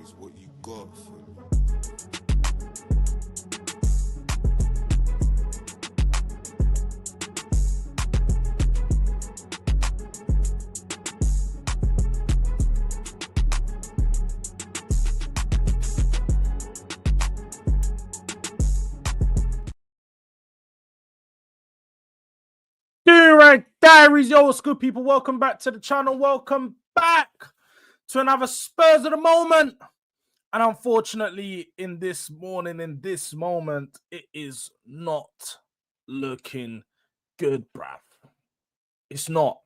is what you got. Durag Diaries, yo, what's good, people? Welcome back to the channel. Welcome back to another Spurs of the moment. And unfortunately, in this morning, in this moment, it is not looking good, bruv. It's not.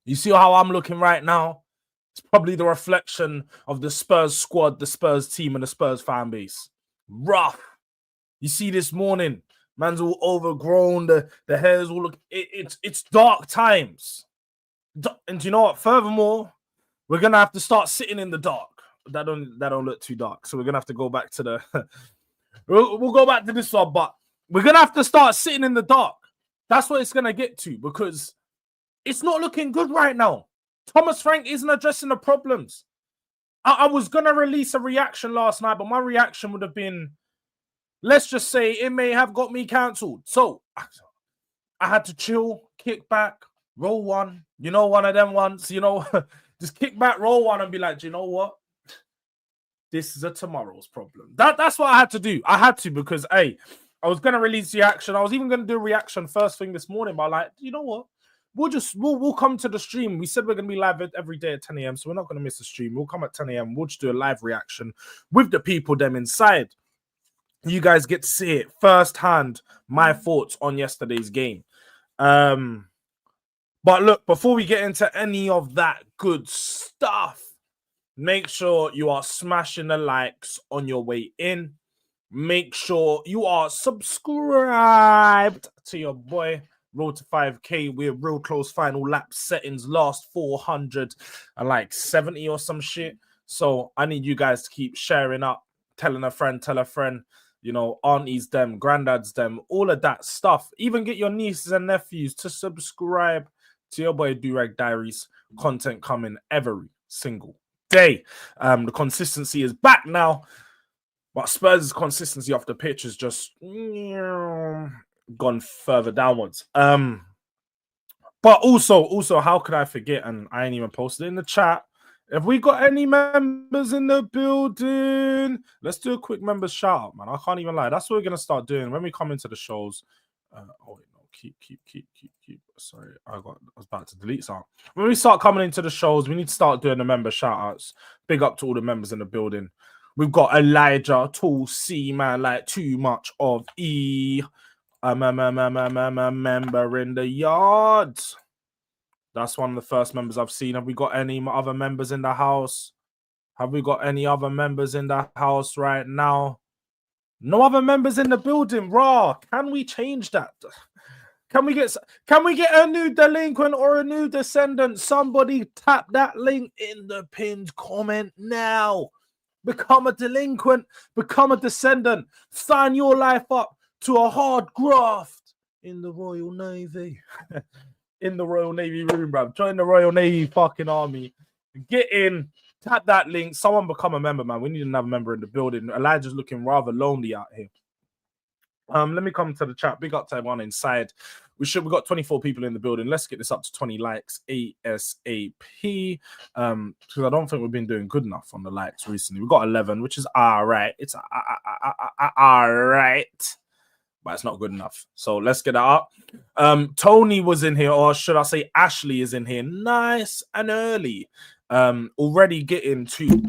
You see how I'm looking right now? It's probably the reflection of the Spurs squad, the Spurs team, and the Spurs fan base. Rough. You see this morning, man's all overgrown, the hair's all look. It's dark times. And you know what? Furthermore, we're gonna have to start sitting in the dark. That don't look too dark. So we're gonna have to go back to the we'll go back to this one, but we're gonna have to start sitting in the dark. That's what it's gonna get to, because it's not looking good right now. Thomas Frank isn't addressing the problems. I was gonna release a reaction last night, but my reaction would have been, let's just say, it may have got me cancelled. So I had to chill, kick back, roll one. You know, one of them ones, you know, just kick back, roll one, and be like, do you know what? This is a tomorrow's problem. That's what I had to do. I had to, because, hey, I was going to release the reaction. I was even going to do a reaction first thing this morning, but like, you know what? We'll come to the stream. We said we're going to be live every day at 10 a.m., so we're not going to miss the stream. We'll come at 10 a.m. We'll just do a live reaction with the people them inside. You guys get to see it firsthand, my thoughts on yesterday's game. But look, before we get into any of that good stuff, make sure you are smashing the likes on your way in. Make sure you are subscribed to your boy. Road to 5K. We're real close. Final lap settings. Last 470 or some shit. So I need you guys to keep sharing up, telling a friend, tell a friend. You know, aunties them, granddads them, all of that stuff. Even get your nieces and nephews to subscribe to your boy Durag Diaries. Content coming every single day. The consistency is back now, but Spurs' consistency off the pitch has just gone further downwards. But also, how could I forget? And I ain't even posted it in the chat. If we got any members in the building, let's do a quick members shout out, man. I can't even lie. That's what we're gonna start doing when we come into the shows. Oh wait, no, keep. Sorry, I was about to delete something. When we start coming into the shows, we need to start doing the member shout outs. Big up to all the members in the building. We've got Elijah, Tall C, man, like too much of E. Member in the yard. That's one of the first members I've seen. Have we got any other members in the house? Have we got any other members in the house right now? No other members in the building. Raw. Can we change that? Can we get a new delinquent or a new descendant? Somebody tap that link in the pinned comment now. Become a delinquent. Become a descendant. Sign your life up to a hard graft in the Royal Navy. In the Royal Navy room, bruv. Join the Royal Navy fucking army. Get in. Tap that link. Someone become a member, man. We need another member in the building. Elijah's looking rather lonely out here. Let me come to the chat. Big up to everyone inside. We've got 24 people in the building. Let's get this up to 20 likes ASAP. Because I don't think we've been doing good enough on the likes recently. We've got 11, which is all right. It's all right. But it's not good enough. So let's get that up. Tony was in here, or should I say Ashley is in here. Nice and early. Already getting to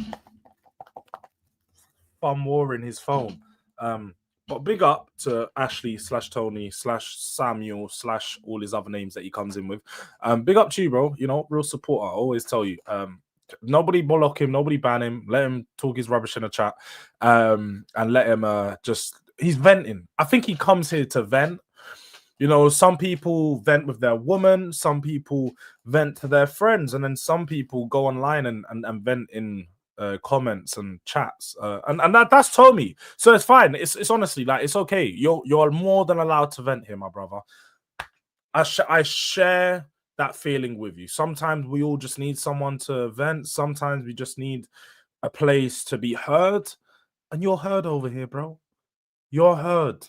fun war in his phone. But big up to Ashley / Tony / Samuel / all his other names that he comes in with. Big up to you, bro. You know, real supporter. I always tell you. Nobody block him, nobody ban him. Let him talk his rubbish in the chat. And let him just... He's venting. I think he comes here to vent. You know, some people vent with their woman, some people vent to their friends, and then some people go online and vent in comments and chats. And that's Tommy. So it's fine. It's honestly, like, it's okay. You're more than allowed to vent here, my brother. I share that feeling with you. Sometimes we all just need someone to vent. Sometimes we just need a place to be heard, and you're heard over here, bro. You're heard.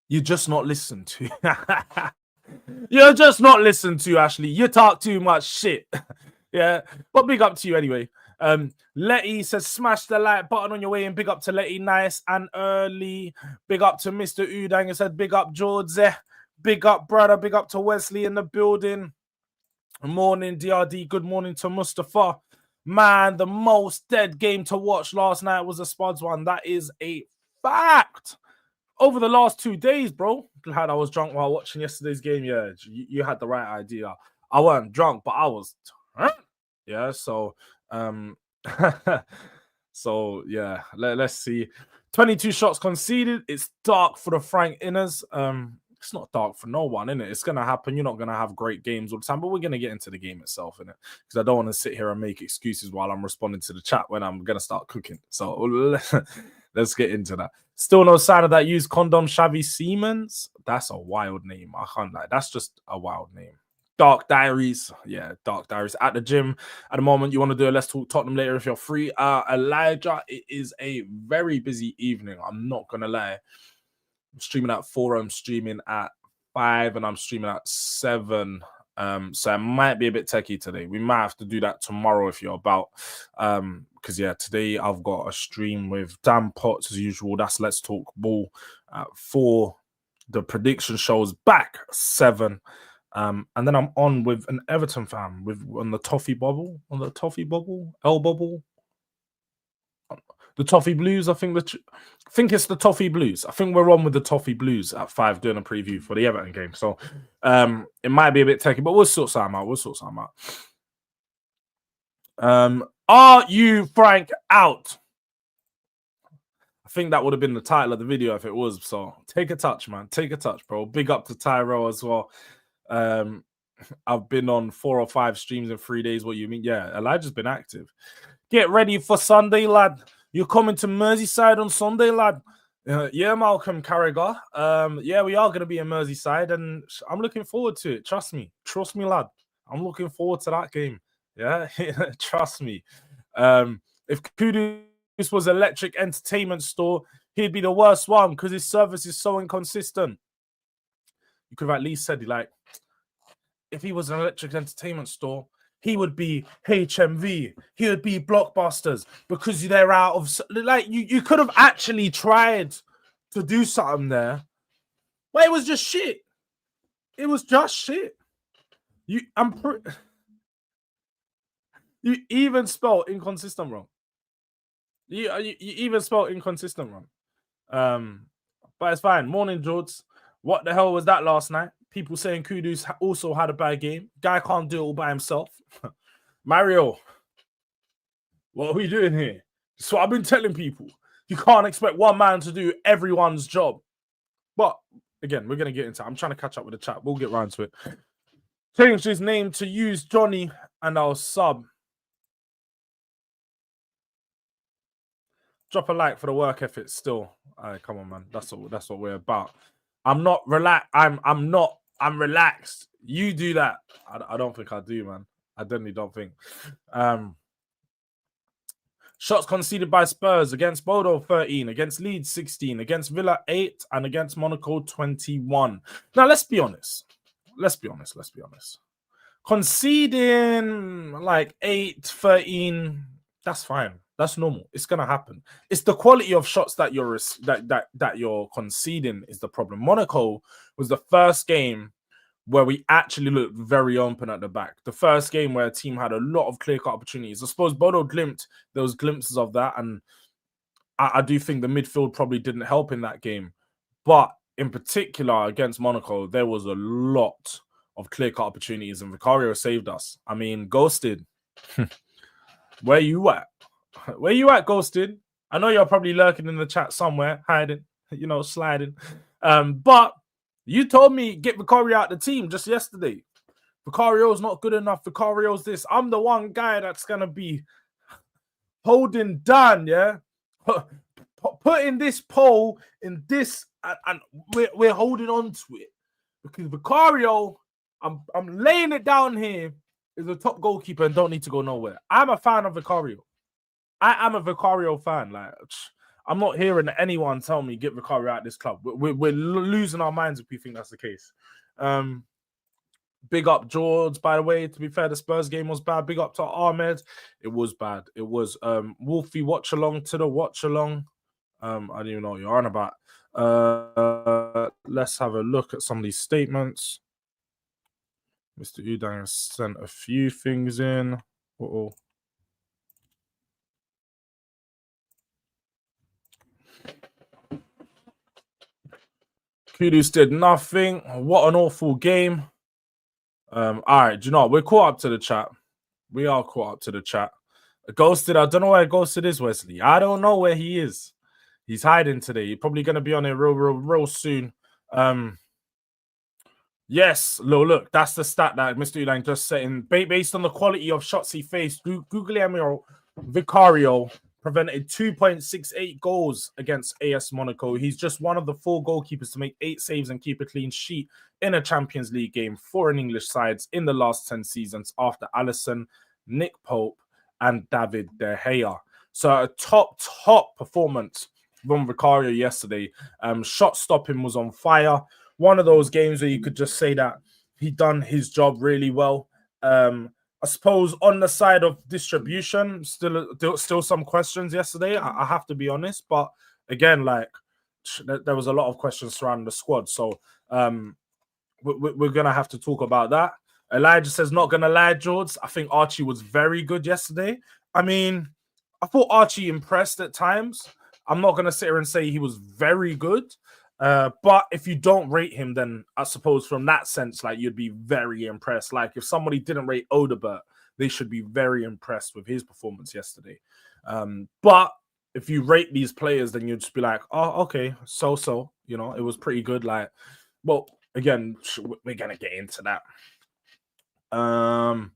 You're just not listened to. You're just not listened to, Ashley. You talk too much shit. Yeah, but big up to you anyway. Letty says, smash the like button on your way in. Big up to Letty, nice and early. Big up to Mr. Udang. He said, big up Jords. Big up, brother. Big up to Wesley in the building. Morning, DRD. Good morning to Mustafa. Man, the most dead game to watch last night was the Spuds one. That is a fact. Over the last 2 days, bro. Glad I was drunk while watching yesterday's game. Yeah, you had the right idea. I weren't drunk, but I was. Yeah, so so yeah, let's see. 22 shots conceded. It's dark for the Frank Inners. It's not dark for no one, innit? It's gonna happen. You're not gonna have great games all the time, but we're gonna get into the game itself, innit? Because I don't want to sit here and make excuses while I'm responding to the chat when I'm gonna start cooking. So let's get into that. Still no sign of that used condom, Xavi Siemens. That's a wild name. I can't lie. That's just a wild name. Dark Diaries. Yeah, Dark Diaries. At the gym at the moment. You want to do a Let's Talk Tottenham later if you're free. Elijah, it is a very busy evening. I'm not going to lie. I'm streaming at 4. I'm streaming at 5. And I'm streaming at 7. So it might be a bit techie today. We might have to do that tomorrow if you're about. Because, yeah, today I've got a stream with Dan Potts as usual. That's Let's Talk Ball at 4. The prediction show's back 7. And then I'm on with an Everton fan on the Toffee Bubble, L Bubble, the Toffee Blues. I think it's the Toffee Blues. I think we're on with the Toffee Blues at 5 doing a preview for the Everton game. So it might be a bit techy, but we'll sort something out. Are you Frank out? I think that would have been the title of the video if it was. So take a touch, man. Take a touch, bro. Big up to Tyro as well. I've been on 4 or 5 streams in 3 days. What you mean? Yeah, Elijah's been active. Get ready for Sunday, lad. You're coming to Merseyside on Sunday, lad. Yeah, Malcolm Carragher. Yeah, we are going to be in Merseyside, and I'm looking forward to it. Trust me, lad. I'm looking forward to that game. Yeah, trust me. If Kudus was Electric Entertainment Store, he'd be the worst one because his service is so inconsistent. You could have at least said, like, if he was an Electric Entertainment Store, he would be HMV. He would be Blockbusters because they're out of... Like, you could have actually tried to do something there. But it was just shit. It was just shit. You even spelled inconsistent wrong. You even spelled inconsistent wrong. But it's fine. Morning, Jords. What the hell was that last night? People saying Kudus also had a bad game. Guy can't do it all by himself. Mario, what are we doing here? That's what I've been telling people. You can't expect one man to do everyone's job. But again, we're going to get into it. I'm trying to catch up with the chat. We'll get round to it. Changed his name to use Johnny and I'll sub. Drop a like for the work ethic still. All right, come on, man. That's what we're about. I'm not relaxed. I'm relaxed. You do that. I don't think I do, man. I definitely don't think. Shots conceded by Spurs against Bodo 13, against Leeds 16, against Villa 8, and against Monaco 21. Now, let's be honest. Conceding like 8, 13, that's fine. That's normal. It's gonna happen. It's the quality of shots that you're conceding is the problem. Monaco was the first game where we actually looked very open at the back. The first game where a team had a lot of clear-cut opportunities. I suppose Bodo there was glimpses of that, and I do think the midfield probably didn't help in that game. But in particular, against Monaco, there was a lot of clear-cut opportunities, and Vicario saved us. I mean, Ghosted. Where you at? Where you at, Ghosted? I know you're probably lurking in the chat somewhere, hiding, sliding. But you told me get Vicario out the team just yesterday. Vicario's not good enough. Vicario's this. I'm the one guy that's going to be holding down, yeah? Putting this poll in this, and we're holding on to it. Because Vicario, I'm laying it down here, is a top goalkeeper and don't need to go nowhere. I'm a fan of Vicario. I am a Vicario fan. Like, I'm not hearing anyone tell me get Vicario out of this club. We're losing our minds if we think that's the case. Big up Jords, by the way. To be fair, the Spurs game was bad. Big up to Ahmed. It was bad. It was Wolfie watch along to the watch along. I don't even know what you're on about. Let's have a look at some of these statements. Mr. Udang has sent a few things in. Uh-oh. Kudus did nothing. What an awful game. All right, do you know what? We're caught up to the chat. We are caught up to the chat. Ghosted, I don't know where Ghosted is, Wesley. I don't know where he is. He's hiding today. He's probably going to be on it real soon. Yes, look, that's the stat that Mr. Ulang just said. In, based on the quality of shots he faced, Guglielmo Vicario prevented 2.68 goals against AS Monaco. He's just one of the 4 goalkeepers to make 8 saves and keep a clean sheet in a Champions League game for an English sides in the last 10 seasons after Alisson, Nick Pope, and David De Gea. So a top performance from Vicario yesterday. Shot stopping was on fire. One of those games where you could just say that he done his job really well. I suppose on the side of distribution, still some questions yesterday. I have to be honest, but again, like there was a lot of questions surrounding the squad, so we're gonna have to talk about that. Elijah says, not gonna lie, Jords, I think Archie was very good yesterday. I mean, I thought Archie impressed at times. I'm not gonna sit here and say he was very good. But if you don't rate him, then I suppose from that sense, like you'd be very impressed. Like if somebody didn't rate Odebert, they should be very impressed with his performance yesterday. But if you rate these players, then you'd just be like, oh, okay, so, you know, it was pretty good. Like, well, again, we're gonna get into that. And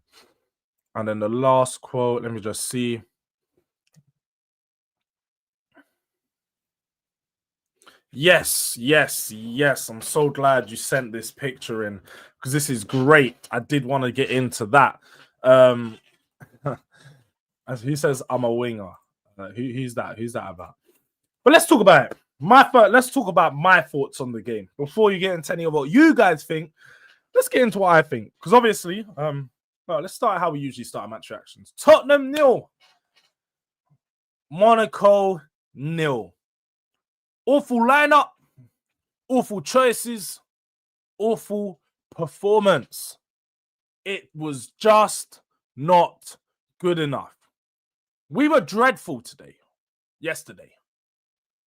then the last quote, let me just see. Yes. I'm so glad you sent this picture in because this is great. I did want to get into that. As he says, I'm a winger. Who's that? Who's that about? But let's talk about it. Let's talk about my thoughts on the game before you get into any of what you guys think. Let's get into what I think because obviously, well, let's start how we usually start match reactions. Tottenham 0, Monaco 0. Awful lineup, awful choices, awful performance. It was just not good enough. We were dreadful yesterday.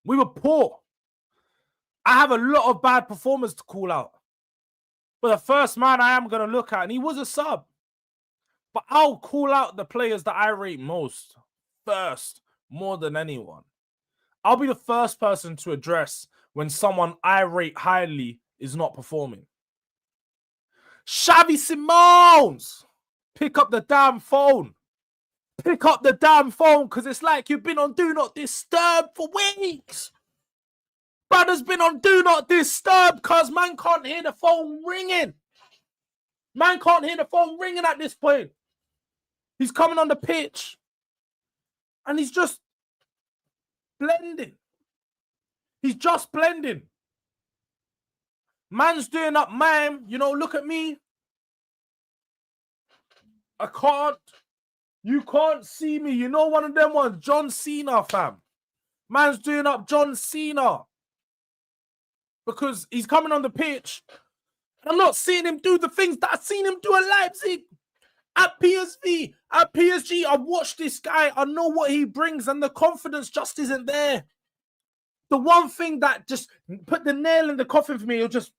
We were poor. I have a lot of bad performers to call out. But the first man I am going to look at, and he was a sub. But I'll call out the players that I rate most first, more than anyone. I'll be the first person to address when someone I rate highly is not performing. Xavi Simons, pick up the damn phone. Pick up the damn phone because it's like you've been on Do Not Disturb for weeks. Brother's been on Do Not Disturb because man can't hear the phone ringing. Man can't hear the phone ringing at this point. He's coming on the pitch and he's just blending. He's just blending. Man's doing up mime. You know, look at me. I can't. You can't see me. You know one of them ones. John Cena, fam. Man's doing up John Cena. Because he's coming on the pitch. I'm not seeing him do the things that I've seen him do at Leipzig. At PSV, at PSG, I've watched this guy. I know what he brings, and the confidence just isn't there. The one thing that just put the nail in the coffin for me was just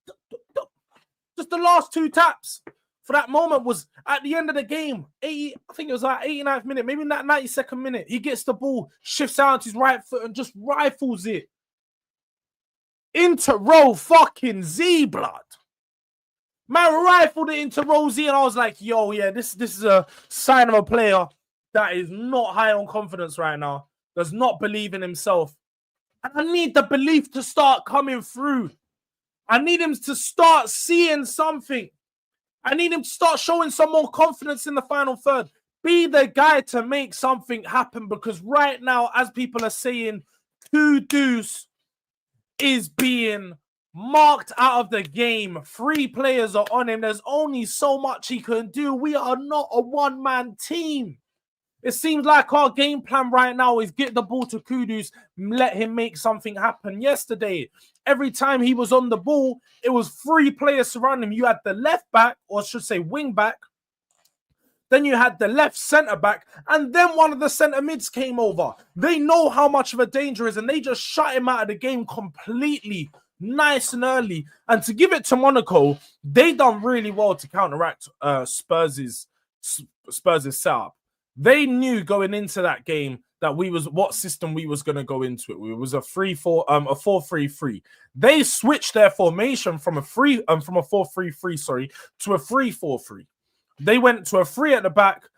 the last 2 taps for that moment was at the end of the game. I think it was like 89th minute, maybe in that 92nd minute. He gets the ball, shifts out his right foot, and just rifles it into row fucking Z, blood. Man rifled it into Rosie, and I was like, yo, yeah, this is a sign of a player that is not high on confidence right now, does not believe in himself. And I need the belief to start coming through. I need him to start seeing something. I need him to start showing some more confidence in the final third. be the guy to make something happen, because right now, as people are saying, Kudus is being marked out of the game. 3 players are on him. There's only so much he can do. We are not a one-man team. It seems like our game plan right now is get the ball to Kudus, let him make something happen. Yesterday, every time he was on the ball, it was 3 players surrounding him. You had the left back, or I should say wing back. Then you had the left centre back, and then one of the centre mids came over. They know how much of a danger is, and they just shut him out of the game completely, nice and early. And to give it to Monaco, they done really well to counteract Spurs' setup. They knew going into that game that what system we was going to go into it. It was a 4-3-3. They switched their formation from a 4-3-3, sorry, to a 3-4-3. They went to a 3 at the back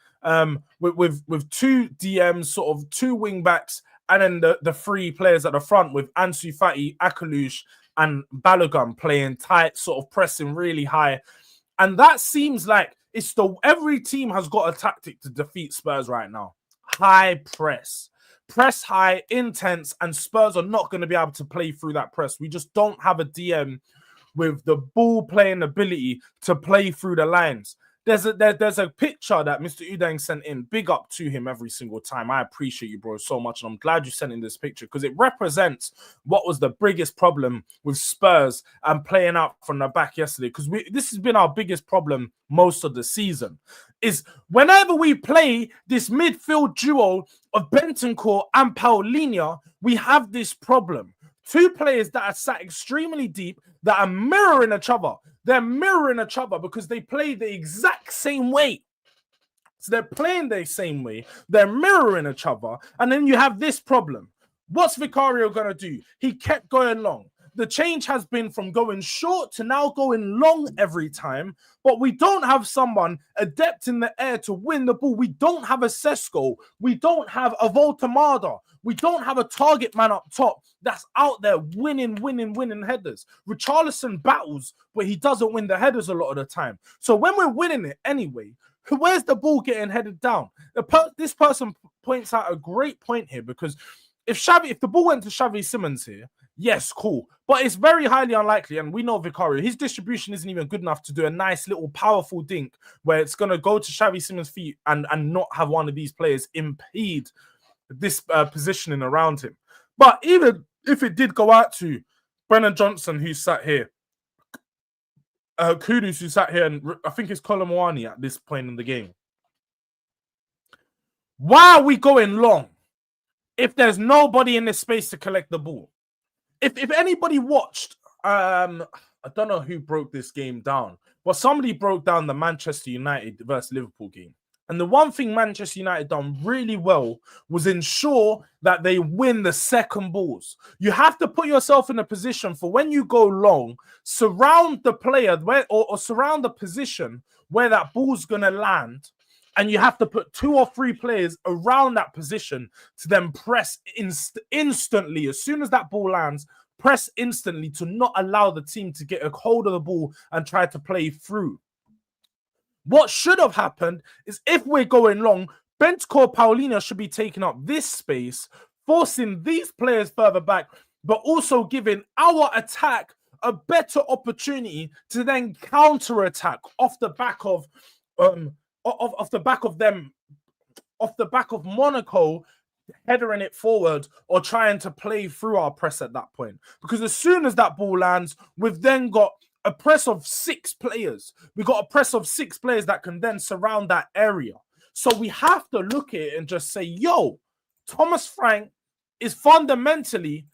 with 2 DMs, sort of 2 wing backs, and then the 3 players at the front with Ansu Fati, Akalush, and Balogun playing tight, sort of pressing really high. And that seems like every team has got a tactic to defeat Spurs right now. High press. Press high, intense, and Spurs are not going to be able to play through that press. We just don't have a DM with the ball playing ability to play through the lines. There's a picture that Mr. Udang sent in. Big up to him every single time. I appreciate you, bro, so much. And I'm glad you sent in this picture because it represents what was the biggest problem with Spurs and playing out from the back yesterday. Because this has been our biggest problem most of the season. Is whenever we play this midfield duo of Bentancur and Paulinho, we have this problem. 2 players that are sat extremely deep that are mirroring each other. They're mirroring each other because they play the exact same way. So they're playing the same way. They're mirroring each other. And then you have this problem. What's Vicario going to do? He kept going long. The change has been from going short to now going long every time. But we don't have someone adept in the air to win the ball. We don't have a Sesko. We don't have a Voltamada. We don't have a target man up top that's out there winning headers. Richarlison battles, but he doesn't win the headers a lot of the time. So when we're winning it anyway, where's the ball getting headed down? This person points out a great point here, because if the ball went to Xavi Simons here, yes, cool. But it's very highly unlikely, and we know Vicario, his distribution isn't even good enough to do a nice little powerful dink where it's going to go to Xavi Simons' feet and not have one of these players impede this positioning around him. But even if it did go out to Brennan Johnson, who sat here, Kudus, who sat here, and I think it's Kolomwani at this point in the game. Why are we going long if there's nobody in this space to collect the ball? If anybody watched, I don't know who broke this game down, but somebody broke down the Manchester United versus Liverpool game. And the one thing Manchester United done really well was ensure that they win the second balls. You have to put yourself in a position for when you go long, surround the player or surround the position where that ball's going to land. And you have to put 2 or 3 players around that position to then press instantly. As soon as that ball lands, press instantly to not allow the team to get a hold of the ball and try to play through. What should have happened is if we're going long, Bentancur Paulinho should be taking up this space, forcing these players further back, but also giving our attack a better opportunity to then counter-attack off the back of Monaco headering it forward or trying to play through our press at that point. Because as soon as that ball lands, we've then got a press of 6 players. We've got a press of 6 players that can then surround that area. So we have to look at it and just say, yo, Thomas Frank is fundamentally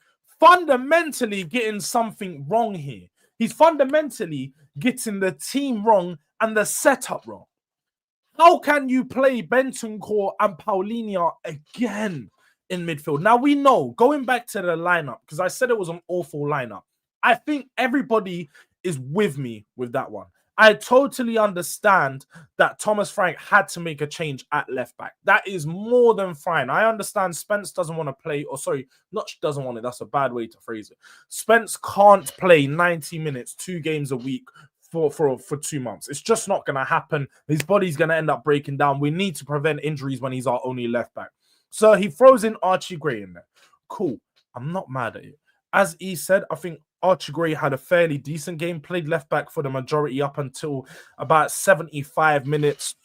getting something wrong here. He's fundamentally getting the team wrong and the setup wrong. How can you play Bentancur and Paulinho again in midfield? Now we know, going back to the lineup, because I said it was an awful lineup, I think everybody is with me with that one. I totally understand that Thomas Frank had to make a change at left back. That is more than fine. I understand Spence doesn't want to play, or sorry, not doesn't want it. That's a bad way to phrase it. Spence can't play 90 minutes, 2 games a week for 2 months. It's just not going to happen. His body's going to end up breaking down. We need to prevent injuries when he's our only left back. So he throws in Archie Gray in there. Cool. I'm not mad at it. As he said, I think Archie Gray had a fairly decent game, played left back for the majority up until about 75 minutes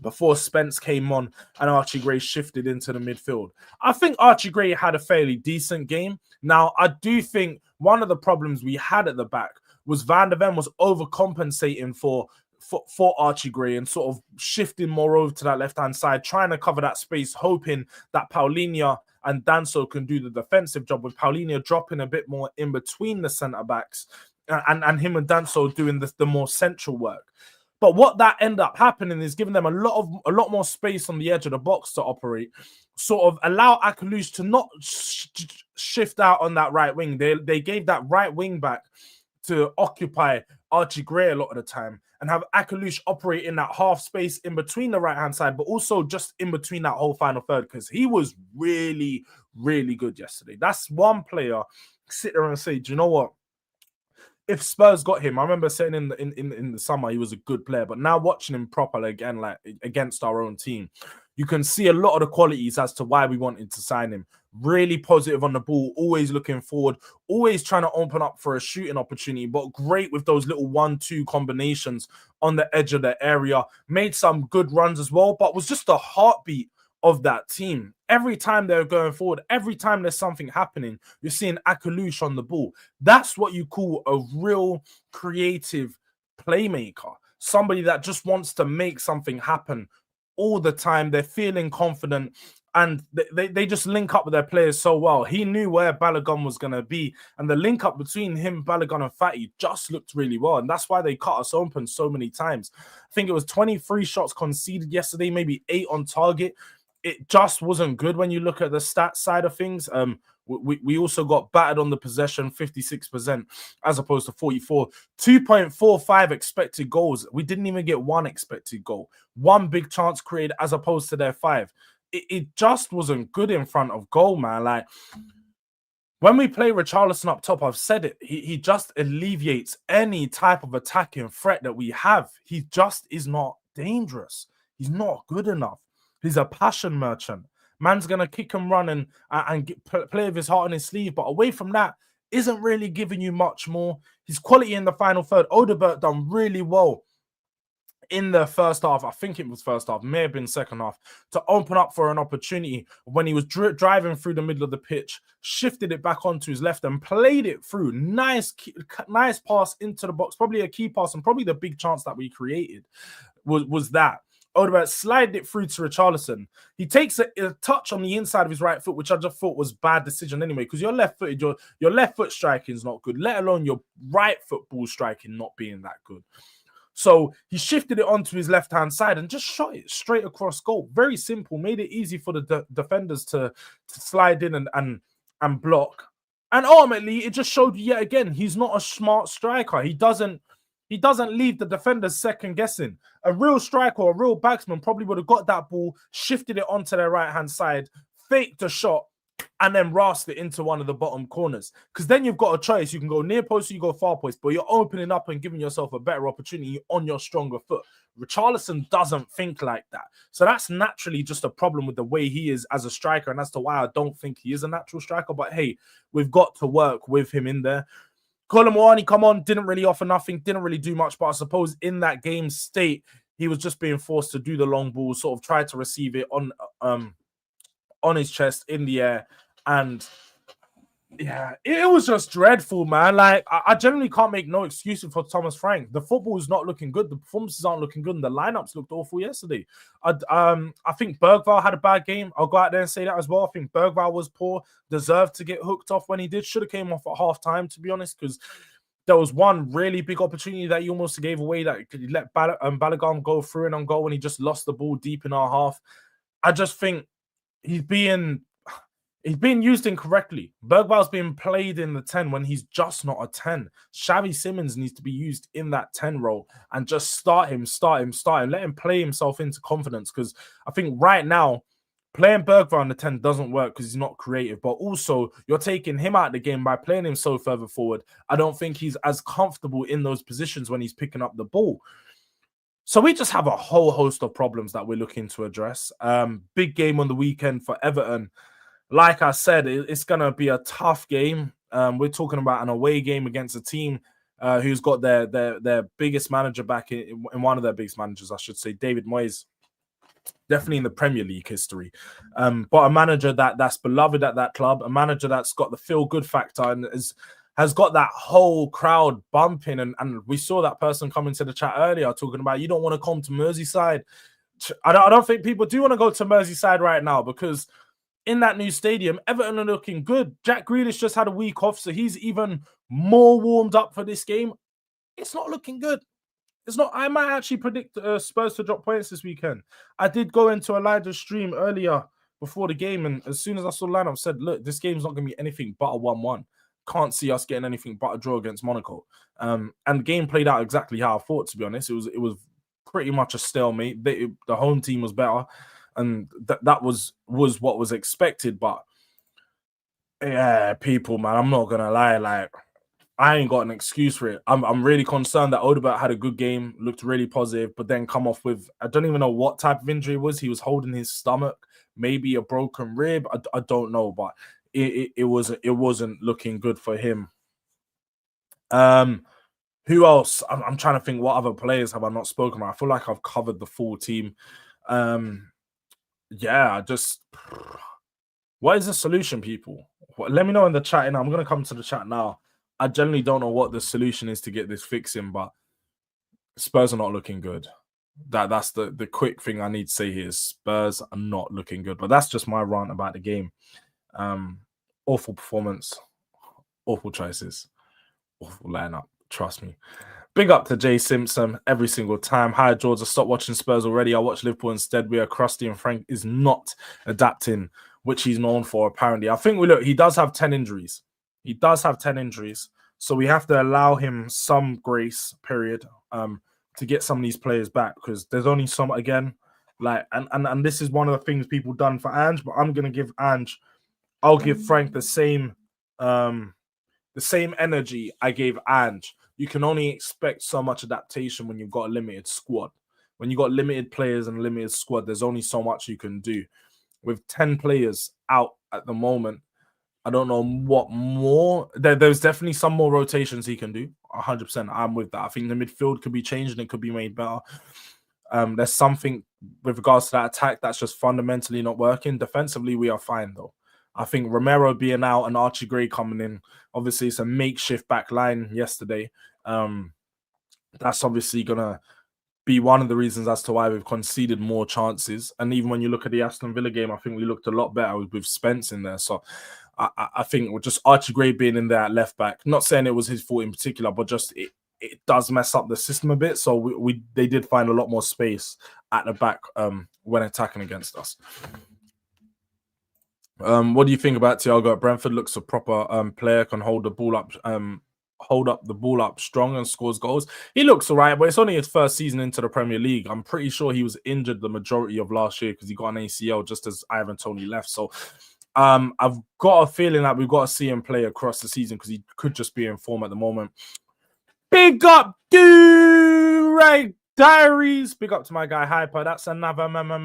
before Spence came on and Archie Gray shifted into the midfield. I think Archie Gray had a fairly decent game. Now, I do think one of the problems we had at the back was Van der Ven was overcompensating for Archie Gray and sort of shifting more over to that left-hand side, trying to cover that space, hoping that Paulinho and Danso can do the defensive job, with Paulinho dropping a bit more in between the centre-backs and him and Danso doing the more central work. But what that ended up happening is giving them a lot more space on the edge of the box to operate, sort of allow Akalush to not shift out on that right wing. They gave that right wing back to occupy Archie Gray a lot of the time and have Akalush operate in that half space in between the right-hand side, but also just in between that whole final third, because he was really, really good yesterday. That's one player sit there and say, do you know what? If Spurs got him, I remember saying in the summer he was a good player, but now watching him properly again, like against our own team, you can see a lot of the qualities as to why we wanted to sign him. Really positive on the ball, always looking forward, always trying to open up for a shooting opportunity, but great with those little 1-2 combinations on the edge of the area. Made some good runs as well, but was just a heartbeat of that team. Every time they're going forward, every time there's something happening, you're seeing Akalush on the ball. That's what you call a real creative playmaker. Somebody that just wants to make something happen all the time. They're feeling confident and they just link up with their players so well. He knew where Balogun was going to be, and the link up between him, Balogun and Fatty just looked really well, and that's why they cut us open so many times. I think it was 23 shots conceded yesterday, maybe 8 on target. It just wasn't good when you look at the stats side of things. We also got battered on the possession, 56% as opposed to 44. 2.45 expected goals. We didn't even get one expected goal. One big chance created as opposed to their 5. It just wasn't good in front of goal, man. Like, when we play Richarlison up top, I've said it, he just alleviates any type of attacking threat that we have. He just is not dangerous. He's not good enough. He's a passion merchant. Man's going to kick and run and play with his heart on his sleeve. But away from that, isn't really giving you much more. His quality in the final third, Odebert done really well in the first half. I think it was first half, may have been second half, to open up for an opportunity when he was driving through the middle of the pitch, shifted it back onto his left and played it through. Nice pass into the box. Probably a key pass and probably the big chance that we created was that. Odebert slided it through to Richarlison. He takes a touch on the inside of his right foot, which I just thought was bad decision anyway, because you're left-footed, your left foot striking is not good, let alone your right foot ball striking not being that good. So he shifted it onto his left-hand side and just shot it straight across goal. Very simple, made it easy for the defenders to slide in and block. And ultimately, it just showed you yet again, he's not a smart striker. He doesn't leave the defenders second guessing. A real striker or a real batsman probably would have got that ball, shifted it onto their right-hand side, faked a shot, and then rasped it into one of the bottom corners. Because then you've got a choice. You can go near post or you go far post, but you're opening up and giving yourself a better opportunity on your stronger foot. Richarlison doesn't think like that. So that's naturally just a problem with the way he is as a striker, and that's to why I don't think he is a natural striker. But hey, we've got to work with him in there. Colin Moani, come on, didn't really offer nothing, didn't really do much, but I suppose in that game state, he was just being forced to do the long ball, sort of tried to receive it on his chest in the air, and yeah, it was just dreadful, man. Like, I generally can't make no excuses for Thomas Frank. The football is not looking good. The performances aren't looking good, and the lineups looked awful yesterday. I think Bergvall had a bad game. I'll go out there and say that as well. I think Bergvall was poor, deserved to get hooked off when he did. Should have came off at half time, to be honest, because there was one really big opportunity that he almost gave away that he let Balogun go through and on goal when he just lost the ball deep in our half. I just think he's being used incorrectly. Bergvall's being played in the 10 when he's just not a 10. Xavi Simons needs to be used in that 10 role and just start him. Let him play himself into confidence, because I think right now, playing Bergvall on the 10 doesn't work because he's not creative, but also you're taking him out of the game by playing him so further forward. I don't think he's as comfortable in those positions when he's picking up the ball. So we just have a whole host of problems that we're looking to address. Big game on the weekend for Everton. Like I said, it's going to be a tough game. We're talking about an away game against a team who's got their biggest manager back in one of their biggest managers, I should say, David Moyes. Definitely in the Premier League history. But a manager that's beloved at that club, a manager that's got the feel-good factor and has got that whole crowd bumping. And we saw that person come into the chat earlier talking about you don't want to come to Merseyside. I don't think people do want to go to Merseyside right now because in that new stadium, Everton are looking good. Jack Grealish just had a week off, so he's even more warmed up for this game. It's not looking good. It's not. I might actually predict Spurs to drop points this weekend. I did go into Elijah's stream earlier before the game, and as soon as I saw the lineup, I said, look, this game's not going to be anything but a 1-1. Can't see us getting anything but a draw against Monaco. And the game played out exactly how I thought, to be honest. It was pretty much a stalemate. The home team was better, and that was what was expected. But yeah, people, man, I'm not going to lie, like, I ain't got an excuse for it. I'm really concerned that Odobert had a good game, looked really positive, but then come off with, I don't even know what type of injury it was. He was holding his stomach, maybe a broken rib. I don't know, but it wasn't looking good for him. Who else? I'm trying to think what other players have I not spoken about. I feel like I've covered the full team. Yeah, just what is the solution, people? Let me know in the chat, and I'm gonna come to the chat now. I generally don't know what the solution is to get this fixing, but Spurs are not looking good. That's the quick thing I need to say here is Spurs are not looking good. But that's just my rant about the game. Awful performance, awful choices, awful lineup. Trust me. Big up to Jay Simpson every single time. Hi, Jords. I stopped watching Spurs already. I watch Liverpool instead. We are crusty and Frank is not adapting, which he's known for, apparently. I think he does have 10 injuries. He does have 10 injuries, so we have to allow him some grace, period, to get some of these players back because there's only some, again, like, and this is one of the things people done for Ange, but I'm going to give Ange, I'll give Frank the same energy I gave Ange. You can only expect so much adaptation when you've got a limited squad. When you've got limited players and a limited squad, there's only so much you can do. With 10 players out at the moment, I don't know what more. There's definitely some more rotations he can do. 100%. I'm with that. I think the midfield could be changed and it could be made better. There's something with regards to that attack that's just fundamentally not working. Defensively, we are fine, though. I think Romero being out and Archie Gray coming in, obviously it's a makeshift back line yesterday. That's obviously going to be one of the reasons as to why we've conceded more chances. And even when you look at the Aston Villa game, I think we looked a lot better with Spence in there. So I think with just Archie Gray being in there at left back, not saying it was his fault in particular, but just it does mess up the system a bit. So they did find a lot more space at the back when attacking against us. What do you think about Thiago at Brentford? Looks a proper player, can hold the ball up, strong and scores goals. He looks all right, but it's only his first season into the Premier League. I'm pretty sure he was injured the majority of last year because he got an ACL just as Ivan Toney left. So I've got a feeling that we've got to see him play across the season because he could just be in form at the moment. Big up, Durag Diaries. Big up to my guy Hyper. That's another member in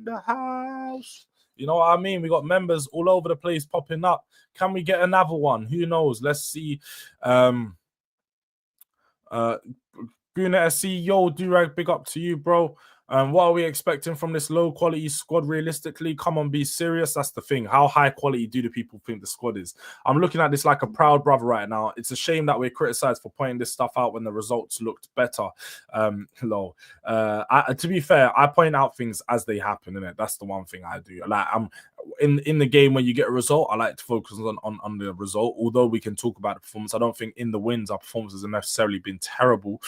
the house. You know what I mean? We got members all over the place popping up. Can we get another one? Who knows? Let's see. Guna SC, yo, Durag, big up to you, bro. What are we expecting from this low-quality squad realistically? Come on, be serious. That's the thing. How high quality do the people think the squad is? I'm looking at this like a proud brother right now. It's a shame that we're criticized for pointing this stuff out when the results looked better. To be fair, I point out things as they happen, innit? That's the one thing I do. Like, I'm in the game when you get a result, I like to focus on the result. Although we can talk about the performance, I don't think in the wins our performances have necessarily been terrible.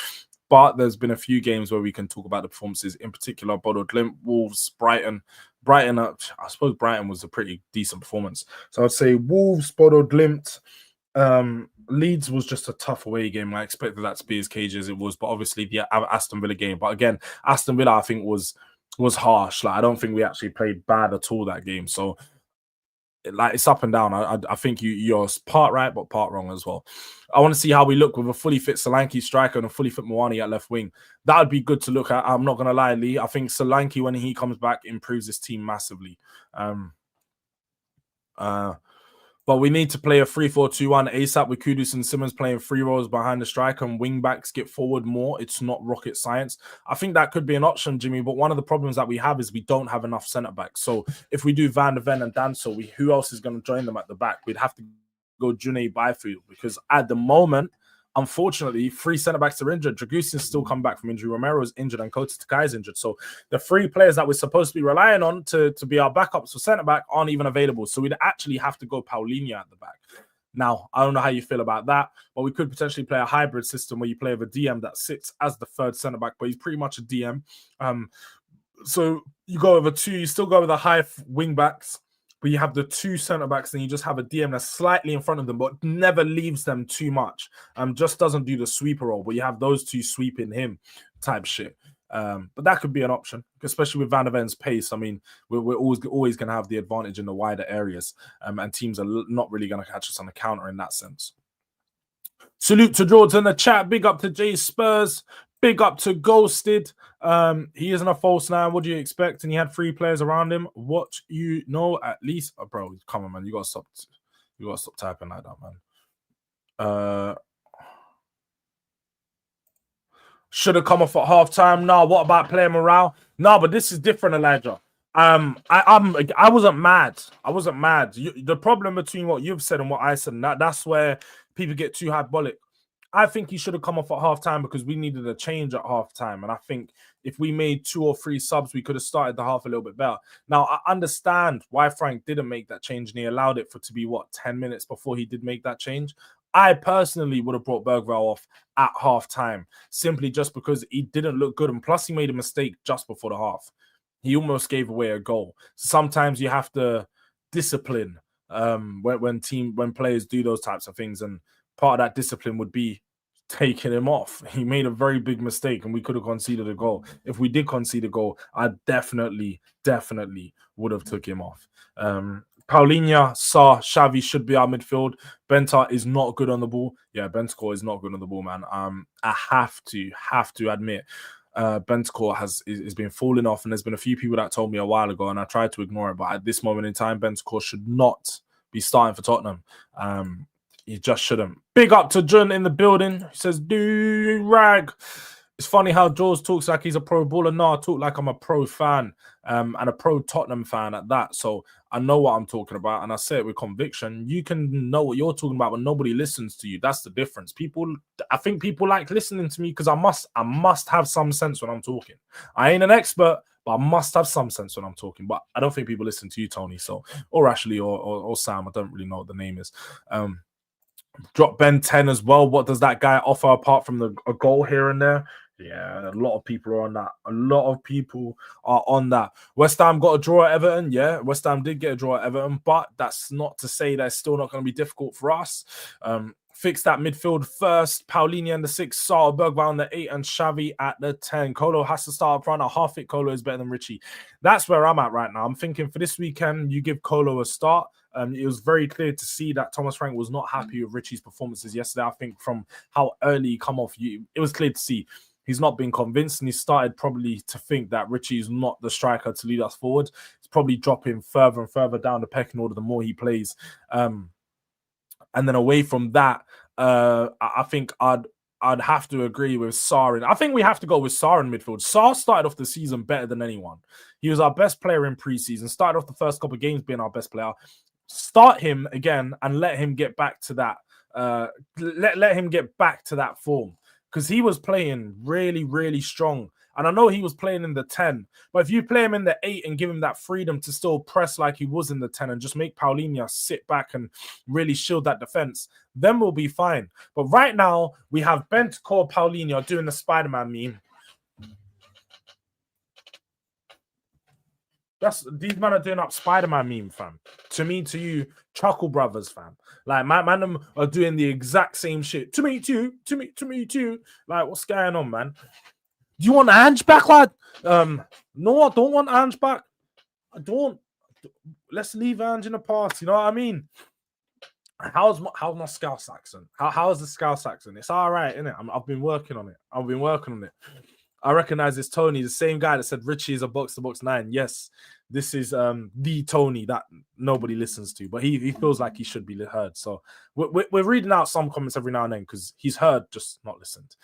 But there's been a few games where we can talk about the performances, in particular, Bodo Glimt, Wolves, Brighton. I suppose Brighton was a pretty decent performance. So I'd say Wolves, Bodo Glimt, Leeds was just a tough away game. I expected that to be as cagey as it was, but obviously the Aston Villa game. But again, Aston Villa, I think, was harsh. Like, I don't think we actually played bad at all that game. So, like, it's up and down. I think you're part right, but part wrong as well. I want to see how we look with a fully fit Solanke striker and a fully fit Moani at left wing. That would be good to look at. I'm not gonna lie, Lee. I think Solanke, when he comes back, improves this team massively. But we need to play a 3-4-2-1 ASAP with Kudus and Simmons playing free roles behind the striker and wing backs get forward more. It's not rocket science. I think that could be an option, Jimmy, but one of the problems that we have is we don't have enough centre backs. So if we do Van der Ven and Danso, who else is going to join them at the back? We'd have to go June Byfield, because at the moment, unfortunately, 3 centre backs are injured. Dragusin's still come back from injury. Romero's injured and Kota Takai's injured. So the 3 players that we're supposed to be relying on to be our backups for centre back aren't even available. So we'd actually have to go Paulinho at the back. Now, I don't know how you feel about that, but we could potentially play a hybrid system where you play with a DM that sits as the 3rd centre back, but he's pretty much a DM. So you go over 2, you still go with the high wing backs, but you have the 2 centre backs, and you just have a DM that's slightly in front of them, but never leaves them too much. Just doesn't do the sweeper role, but you have those 2 sweeping him type shit. But that could be an option, especially with Van der Ven's pace. I mean, we're always going to have the advantage in the wider areas, and teams are not really going to catch us on the counter in that sense. Salute to Jords in the chat. Big up to Jay Spurs. Big up to Ghosted. He isn't a false 9. What do you expect? And he had 3 players around him. What you know at least, bro? Come on, man. You gotta stop. You gotta stop typing like that, man. Should have come off at halftime. No, what about player morale? No, but this is different, Elijah. I wasn't mad. I wasn't mad. The problem between what you've said and what I said, that's where people get too hyperbolic. I think he should have come off at halftime because we needed a change at halftime. And I think if we made 2 or 3 subs, we could have started the half a little bit better. Now, I understand why Frank didn't make that change, and he allowed it to be, 10 minutes before he did make that change. I personally would have brought Bergvall off at halftime, simply just because he didn't look good. And plus, he made a mistake just before the half. He almost gave away a goal. So sometimes you have to discipline when players do those types of things, and part of that discipline would be taking him off. He made a very big mistake, and we could have conceded a goal. If we did concede a goal, I definitely would have took him off. Paulinho, Sarr, Xavi should be our midfield. Banter is not good on the ball. Yeah, Bentancur is not good on the ball, man. I have to admit, Bentancur has been falling off, and there's been a few people that told me a while ago, and I tried to ignore it. But at this moment in time, Bentancur should not be starting for Tottenham. He just shouldn't. Big up to Jun in the building. He says, Durag. It's funny how Jords talks like he's a pro baller. No, I talk like I'm a pro fan, and a pro Tottenham fan at that. So I know what I'm talking about, and I say it with conviction. You can know what you're talking about, but nobody listens to you. That's the difference. I think people like listening to me because I must have some sense when I'm talking. I ain't an expert, but I must have some sense when I'm talking. But I don't think people listen to you, Tony. So, or Ashley, or Sam. I don't really know what the name is. Drop Ben 10 as well. What does that guy offer apart from a goal here and there? Yeah, a lot of people are on that. A lot of people are on that. West Ham got a draw at Everton. Yeah, West Ham did get a draw at Everton, but that's not to say that it's still not going to be difficult for us. Fix that midfield first. Paulinho in the 6, Sarr, Bergvall in the 8, and Xavi at the 10. Kolo has to start up front. A half-fit Kolo is better than Richie. That's where I'm at right now. I'm thinking for this weekend, you give Kolo a start. It was very clear to see that Thomas Frank was not happy with Richie's performances yesterday. I think from how early he come off, it was clear to see he's not been convinced, and he started probably to think that Richie is not the striker to lead us forward. It's probably dropping further and further down the pecking order the more he plays. And then away from that, I think I'd have to agree with Sarr. I think we have to go with Sarr in midfield. Sarr started off the season better than anyone. He was our best player in preseason. Started off the first couple of games being our best player. Start him again and let him get back to that. Let him get back to that form, because he was playing really, really strong. And I know he was playing in the 10, but if you play him in the 8 and give him that freedom to still press like he was in the 10 and just make Paulinho sit back and really shield that defense, then we'll be fine. But right now, we have Bentancur, Paulinho doing the Spider-Man meme. These men are doing up Spider-Man meme, fam. To me, to you, Chuckle Brothers, fam. Like my man them are doing the exact same shit. To me too. To me too. Like, what's going on, man? Do you want Ange back, lad? No, I don't want Ange back. I don't. Let's leave Ange in the past. You know what I mean? How's my Scouse accent? How's the Scouse accent? It's all right, isn't it? I've been working on it. I recognize this Tony, the same guy that said Richie is a box to box 9. Yes, this is the Tony that nobody listens to, but he feels like he should be heard. So we're reading out some comments every now and then because he's heard, just not listened.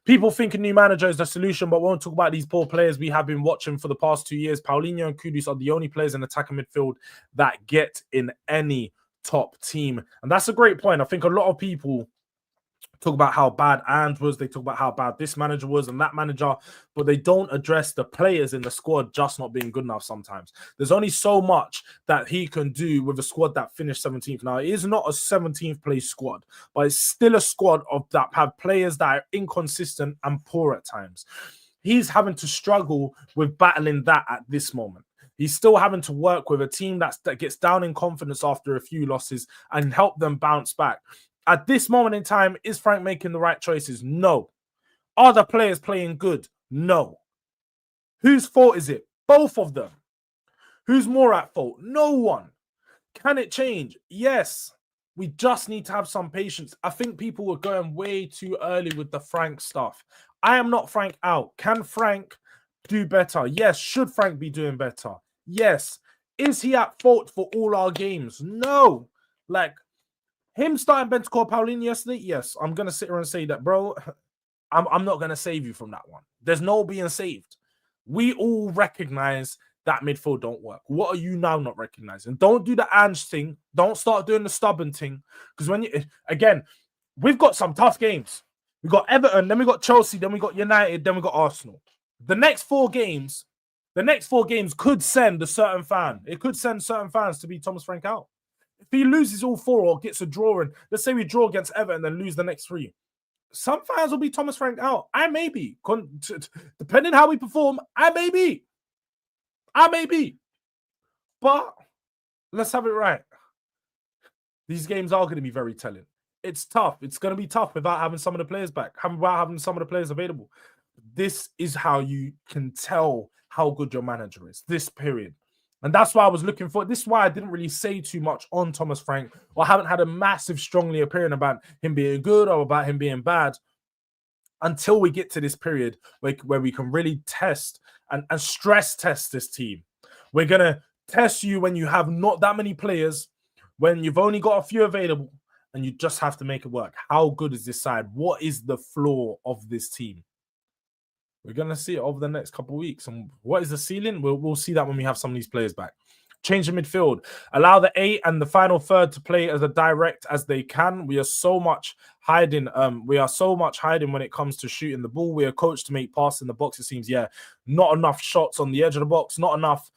People think a new manager is the solution, but won't talk about these poor players we have been watching for the past 2 years. Paulinho and Kudus are the only players in attacking midfield that get in any top team. And that's a great point. I think a lot of people talk about how bad Ange was, they talk about how bad this manager was and that manager, but they don't address the players in the squad just not being good enough sometimes. There's only so much that he can do with a squad that finished 17th. Now, it is not a 17th place squad, but it's still a squad that have players that are inconsistent and poor at times. He's having to struggle with battling that at this moment. He's still having to work with a team that gets down in confidence after a few losses and help them bounce back. At this moment in time, is Frank making the right choices? No. Are the players playing good? No. Whose fault is it? Both of them. Who's more at fault? No one. Can it change? Yes. We just need to have some patience. I think people were going way too early with the Frank stuff. I am not Frank out. Can Frank do better? Yes. Should Frank be doing better? Yes. Is he at fault for all our games? No. Like, him starting Bentancur Paulinho yesterday, yes, I'm going to sit here and say that, bro, I'm not going to save you from that one. There's no being saved. We all recognize that midfield don't work. What are you now not recognizing? Don't do the Ange thing. Don't start doing the stubborn thing. Because again, we've got some tough games. We got Everton, then we got Chelsea, then we got United, then we got Arsenal. The next four games could send a certain fan. It could send certain fans to be Thomas Frank out. If he loses all four or gets a draw, and let's say we draw against Everton and then lose the next three, some fans will be Thomas Frank out. I may be. Depending how we perform, I may be. But let's have it right. These games are going to be very telling. It's tough. It's going to be tough without having some of the players back, without having some of the players available. This is how you can tell how good your manager is, this period. And that's why I was looking for. This is why I didn't really say too much on Thomas Frank, or haven't had a massive, strongly opinion about him being good or about him being bad until we get to this period where we can really test and stress test this team. We're going to test you when you have not that many players, when you've only got a few available, and you just have to make it work. How good is this side? What is the floor of this team? We're going to see it over the next couple of weeks. And what is the ceiling? We'll see that when we have some of these players back. Change the midfield. Allow the 8 and the final third to play as direct as they can. We are so much hiding. When it comes to shooting the ball. We are coached to make passes in the box. It seems, not enough shots on the edge of the box. Not enough.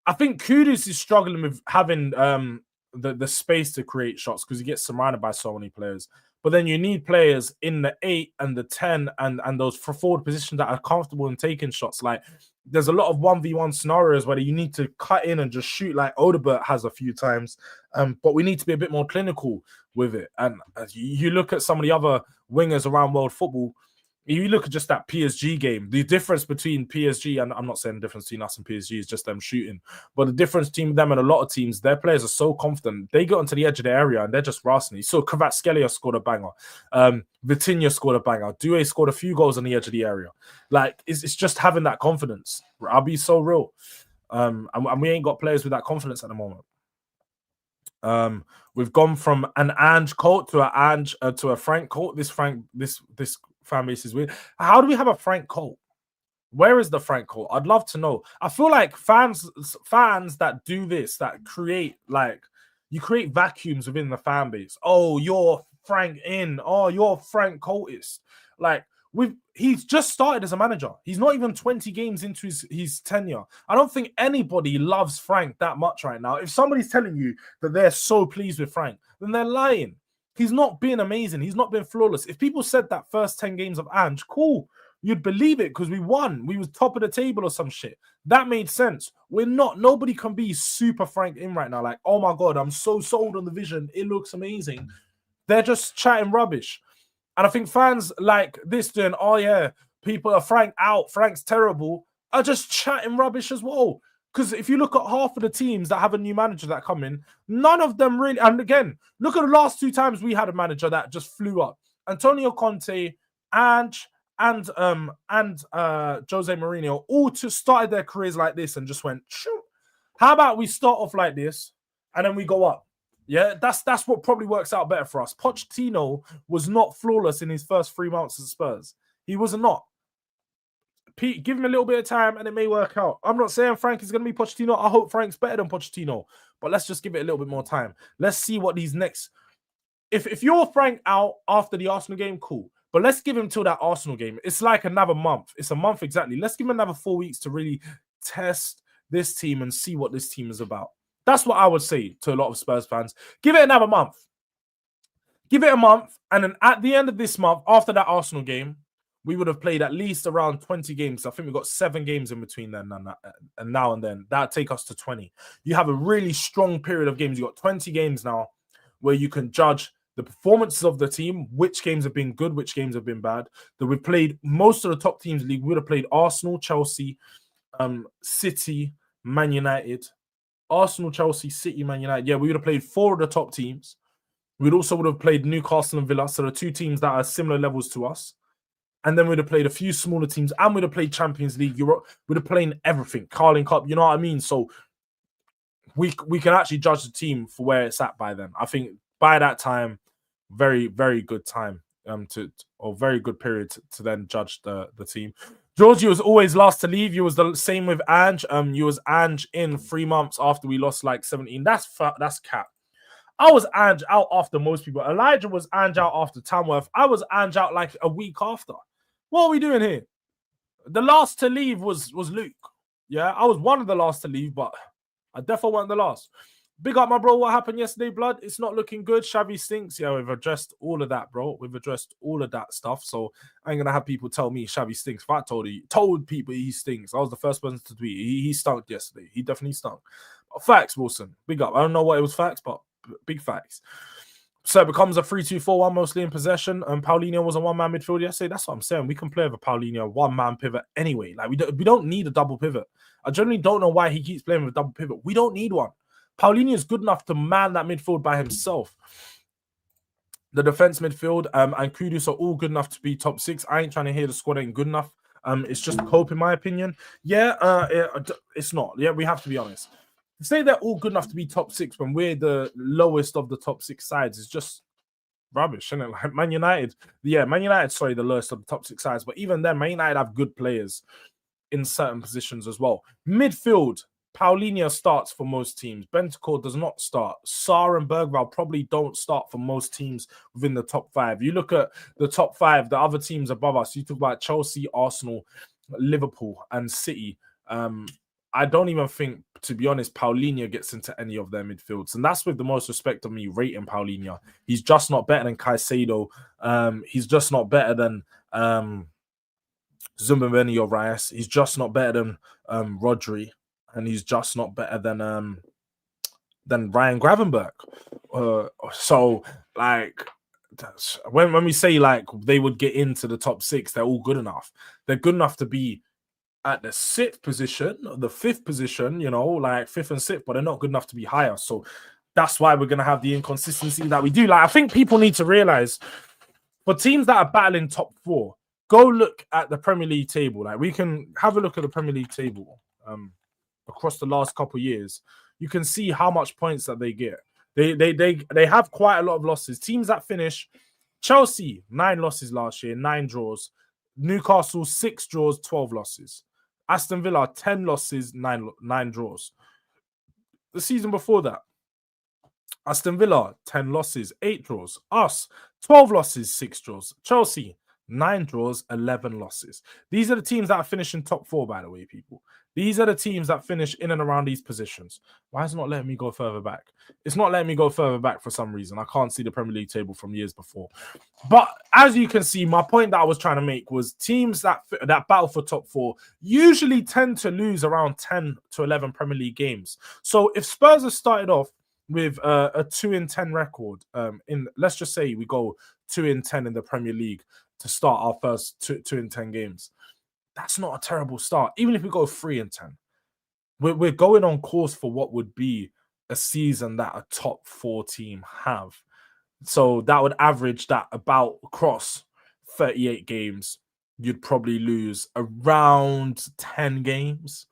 I think Kudus is struggling with having the space to create shots because he gets surrounded by so many players. But then you need players in the 8 and the 10 and those forward positions that are comfortable in taking shots. Like, there's a lot of 1v1 scenarios where you need to cut in and just shoot like Odebert has a few times. But we need to be a bit more clinical with it. And as you look at some of the other wingers around world football, you look at just that PSG game, the difference between PSG, and I'm not saying the difference between us and PSG is just them shooting, but the difference between them and a lot of teams, their players are so confident. They get onto the edge of the area and they're just rustling. So Kvaratskhelia scored a banger. Vitinha scored a banger. Doué scored a few goals on the edge of the area. Like, it's just having that confidence. I'll be so real. And we ain't got players with that confidence at the moment. We've gone from an Ange cult to a Frank cult. This fan base is weird. How do we have a Frank cult? Where is the Frank cult? I'd love to know. I feel like fans that do this, that create, like, you create vacuums within the fan base. Oh, you're Frank in. Oh, you're Frank cultist. Like, he's just started as a manager. He's not even 20 games into his tenure. I don't think anybody loves Frank that much right now. If somebody's telling you that they're so pleased with Frank, then they're lying. He's not been amazing. He's not been flawless. If people said that first 10 games of Ange, cool. you'd believe it because we won. We was top of the table or some shit. That made sense. We're not. Nobody can be super frank in right now. Like, oh my God, I'm so sold on the vision. It looks amazing. They're just chatting rubbish. And I think fans like this doing, oh yeah, people are Frank out, Frank's terrible, are just chatting rubbish as well. Because if you look at half of the teams that have a new manager that come in, none of them really. And again, look at the last 2 times we had a manager that just flew up. Antonio Conte and Jose Mourinho all just started their careers like this and just went, shoo. How about we start off like this and then we go up? Yeah, that's what probably works out better for us. Pochettino was not flawless in his first 3 months at Spurs. He was not. Pete, give him a little bit of time and it may work out. I'm not saying Frank is going to be Pochettino. I hope Frank's better than Pochettino. But let's just give it a little bit more time. Let's see what these next... If you're Frank out after the Arsenal game, cool. But let's give him till that Arsenal game. It's like another month. It's a month exactly. Let's give him another 4 weeks to really test this team and see what this team is about. That's what I would say to a lot of Spurs fans. Give it another month. Give it a month. And then at the end of this month, after that Arsenal game, we would have played at least around 20 games. I think we've got 7 games in between then and now and then. That'll take us to 20. You have a really strong period of games. You've got 20 games now where you can judge the performances of the team, which games have been good, which games have been bad. That we've played most of the top teams in the league. We would have played Arsenal, Chelsea, City, Man United. Arsenal, Chelsea, City, Man United. Yeah, we would have played 4 of the top teams. We'd also would have played Newcastle and Villa, so the 2 teams that are similar levels to us. And then we'd have played a few smaller teams, and we'd have played Champions League, Europe. We'd have played everything, Carling Cup, you know what I mean? So we can actually judge the team for where it's at by then. I think by that time, very, very good time very good period to then judge the team. Jords, you was always last to leave. You was the same with Ange. You was Ange in 3 months after we lost like 17. That's cap. I was Ange out after most people. Elijah was Ange out after Tamworth. I was Ange out like a week after. What are we doing here? The last to leave was Luke. Yeah, I was one of the last to leave, but I definitely wasn't the last. Big up, my bro. What happened yesterday, blood? It's not looking good. Xavi stinks. Yeah, we've addressed all of that, bro. We've addressed all of that stuff. So I ain't gonna have people tell me Xavi stinks. If I told people he stinks, I was the first person to tweet. He stunk yesterday. He definitely stunk. Facts, Wilson. Big up. I don't know what it was facts, but big facts. So it becomes a 3-2-4-1, mostly in possession. And Paulinho was a one-man midfield yesterday. That's what I'm saying. We can play with a Paulinho one-man pivot anyway. Like we don't need a double pivot. I generally don't know why he keeps playing with a double pivot. We don't need one. Paulinho is good enough to man that midfield by himself. The defense midfield and Kudus are all good enough to be top 6. I ain't trying to hear the squad ain't good enough. It's just cope, in my opinion. Yeah, it's not. Yeah, we have to be honest. To say they're all good enough to be top 6 when we're the lowest of the top 6 sides is just rubbish, isn't it? Like Man United, sorry, the lowest of the top 6 sides. But even then, Man United have good players in certain positions as well. Midfield, Paulinho starts for most teams. Bentancur does not start. Sarr and Bergvall probably don't start for most teams within the top 5. You look at the top 5, the other teams above us. You talk about Chelsea, Arsenal, Liverpool, and City. I don't even think, to be honest, Paulinho gets into any of their midfields. And that's with the most respect of me rating Paulinho. He's just not better than Caicedo. He's just not better than Zumbameni or Reyes. He's just not better than Rodri. And he's just not better than Ryan Gravenberch. So, like, when we say, like, they would get into the top 6, they're all good enough. They're good enough to be at the 6th position, the 5th position, you know, like 5th and 6th, but they're not good enough to be higher. So that's why we're going to have the inconsistency that we do. Like, I think people need to realize for teams that are battling top 4, go look at the Premier League table. Like, we can have a look at the Premier League table across the last couple of years. You can see how much points that they get. They have quite a lot of losses. Teams that finish, Chelsea, 9 losses last year, 9 draws. Newcastle, 6 draws, 12 losses. Aston Villa, 10 losses, 9 draws. The season before that, Aston Villa, 10 losses, 8 draws. Us, 12 losses, 6 draws. Chelsea, 9 draws, 11 losses. These are the teams that are finishing top 4, by the way, people. These are the teams that finish in and around these positions. Why is it not letting me go further back? It's not letting me go further back for some reason. I can't see the Premier League table from years before. But as you can see, my point that I was trying to make was teams that battle for top 4 usually tend to lose around 10 to 11 Premier League games. So if Spurs have started off with a 2-10 record, let's just say we go 2-10 in the Premier League to start our first 2-10 games. That's not a terrible start. Even if we go 3-10, we're going on course for what would be a season that a top 4 team have. So that would average that about across 38 games. You'd probably lose around 10 games.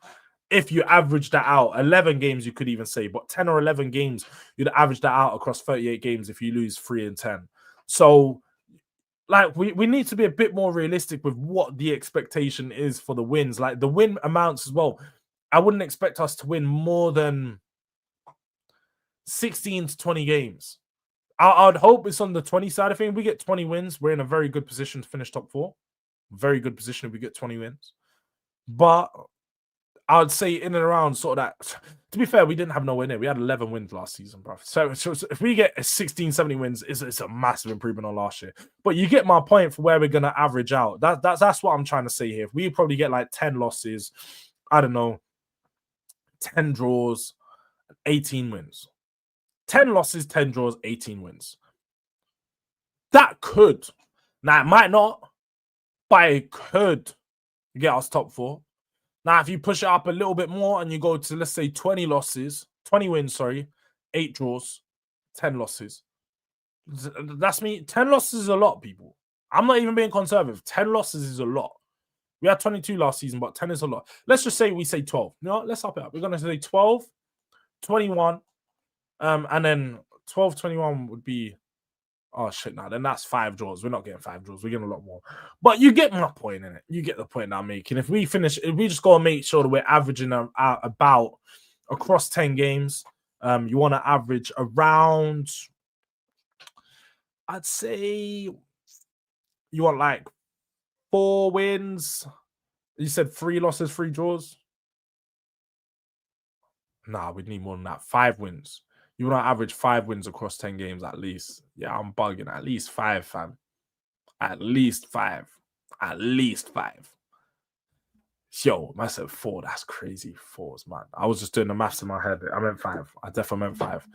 If you average that out, 11 games you could even say, but 10 or 11 games, you'd average that out across 38 games if you lose 3-10. So like we need to be a bit more realistic with what the expectation is for the wins. Like the win amounts as well. I wouldn't expect us to win more than 16 to 20 games. I'd hope it's on the 20 side of things. We get 20 wins. We're in a very good position to finish top 4. Very good position if we get 20 wins. But I would say in and around sort of that. To be fair, we didn't have nowhere near. We had 11 wins last season, bro. So if we get 16, 17 wins, it's a massive improvement on last year. But you get my point for where we're going to average out. That's what I'm trying to say here. If we probably get like 10 losses, I don't know, 10 draws, 18 wins. 10 losses, 10 draws, 18 wins. That could. Now, it might not, but it could get us top 4. Now, if you push it up a little bit more and you go to, let's say, 20 wins, 8 draws, 10 losses. That's me. 10 losses is a lot, people. I'm not even being conservative. 10 losses is a lot. We had 22 last season, but 10 is a lot. Let's just say we say 12. No, let's up it up. We're going to say 12, 21, and then 12, 21 would be... Oh, shit, now then that's 5 draws. We're not getting 5 draws. We're getting a lot more. But you get my point, innit? You get the point I'm making. If we just got to make sure that we're averaging out about across 10 games, you want to average around, I'd say, you want like 4 wins. You said 3 losses, 3 draws? Nah, we'd need more than that. 5 wins. You want to average 5 wins across 10 games at least. Yeah, I'm bugging. At least 5, fam. At least 5. At least 5. Yo, I said 4. That's crazy. 4s, man. I was just doing the maths in my head. I meant 5. I definitely meant 5.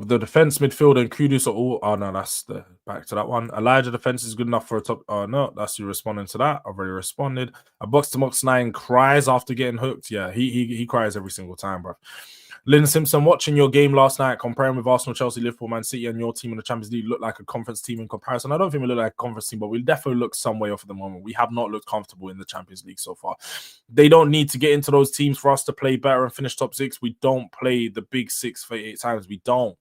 The defense, midfield, and Kudus are all... Oh, no, that's the... Back to that one. Elijah defense is good enough for a top... Oh, no, that's you responding to that. I've already responded. A box-to-box 9 cries after getting hooked. Yeah, he cries every single time, bro. Lynn Simpson, watching your game last night, comparing with Arsenal, Chelsea, Liverpool, Man City, and your team in the Champions League, looked like a conference team in comparison. I don't think we look like a conference team, but we definitely look some way off at the moment. We have not looked comfortable in the Champions League so far. They don't need to get into those teams for us to play better and finish top 6. We don't play the big 6 for 8 times. We don't.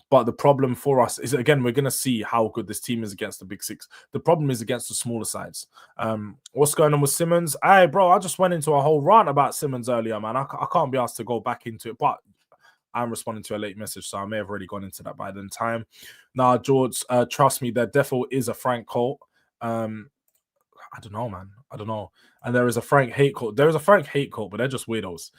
But the problem for us is, again, we're going to see how good this team is against the big 6. The problem is against the smaller sides. What's going on with Simmons? Hey, bro, I just went into a whole rant about Simmons earlier, man. I can't be asked to go back into it, but I'm responding to a late message, so I may have already gone into that by then time. Now, Jords, trust me, there definitely is a Frank Colt. I don't know, man. I don't know. And there is a Frank hate cult. There is a Frank hate cult, but they're just weirdos.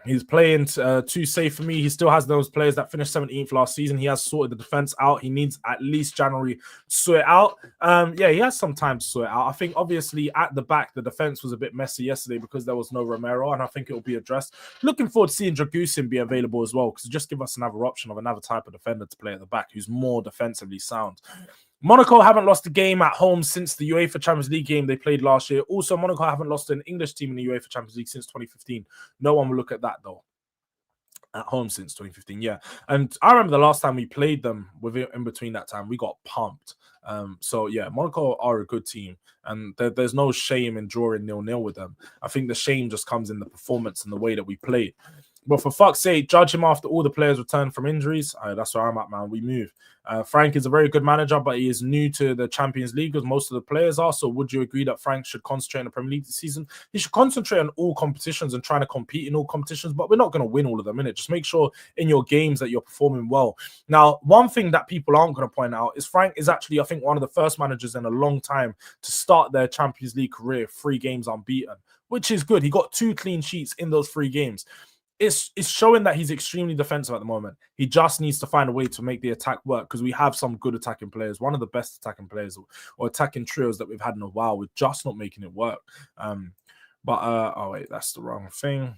He's playing too safe for me. He still has those players that finished 17th last season. He has sorted the defense out. He needs at least January to sort it out. Yeah, he has some time to sort it out. I think, obviously, at the back, the defense was a bit messy yesterday because there was no Romero, and I think it will be addressed. Looking forward to seeing Dragusin be available as well, because just give us another option of another type of defender to play at the back who's more defensively sound. Monaco haven't lost a game at home since the UEFA Champions League game they played last year. Also, Monaco haven't lost an English team in the UEFA Champions League since 2015. No one will look at that, though. At home since 2015, yeah. And I remember the last time we played them, in between that time, we got pumped. So, yeah, Monaco are a good team. And there's no shame in drawing 0-0 with them. I think the shame just comes in the performance and the way that we played. But for fuck's sake, judge him after all the players return from injuries. That's where I'm at, man. We move. Frank is a very good manager, but he is new to the Champions League, as most of the players are. So would you agree that Frank should concentrate on the Premier League this season? He should concentrate on all competitions and trying to compete in all competitions, but we're not going to win all of them, innit? Just make sure in your games that you're performing well. Now, one thing that people aren't going to point out is Frank is actually, I think, one of the first managers in a long time to start their Champions League career 3 games unbeaten, which is good. He got 2 clean sheets in those 3 games. It's showing that he's extremely defensive at the moment. He just needs to find a way to make the attack work, because we have some good attacking players, one of the best attacking players or attacking trios that we've had in a while. We're just not making it work. Oh wait, that's the wrong thing.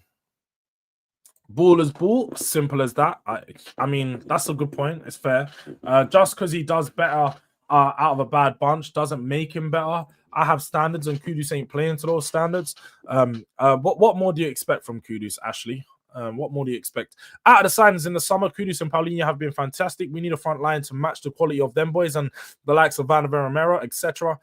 Ball is ball, simple as that. I mean, that's a good point. It's fair. Just because he does better out of a bad bunch doesn't make him better. I have standards, and Kudus ain't playing to those standards. What more do you expect from Kudus, Ashley? What more do you expect? Out of the signings in the summer, Kudus and Paulinho have been fantastic. We need a front line to match the quality of them boys and the likes of Van Romero, etc.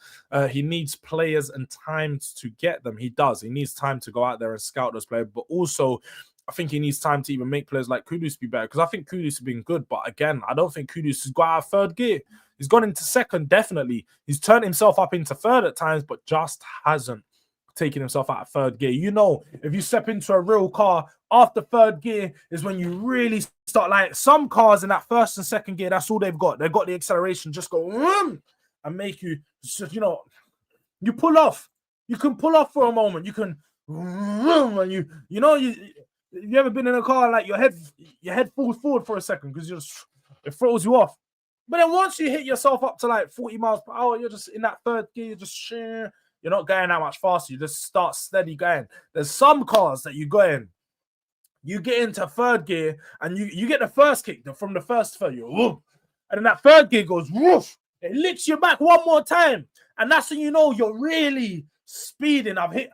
He needs players and time to get them. He does. He needs time to go out there and scout those players. But also, I think he needs time to even make players like Kudus be better, because I think Kudus has been good. But again, I don't think Kudus has got out of 3rd gear. He's gone into 2nd, definitely. He's turned himself up into 3rd at times, but just hasn't taken himself out of 3rd gear. You know, if you step into a real car, after 3rd gear is when you really start, like some cars in that 1st and 2nd gear, that's all they've got. They've got the acceleration, just go and make you, you know, you pull off. You can pull off for a moment. You can, and you ever been in a car like your head falls forward for a second because it throws you off. But then once you hit yourself up to like 40 miles per hour, you're just in that 3rd gear, you're not going that much faster. You just start steady going. There's some cars that you go in, you get into 3rd gear and you get the first kick from the 1st third, and then that 3rd gear goes woof. It licks you back one more time, and that's when you know you're really speeding. I've hit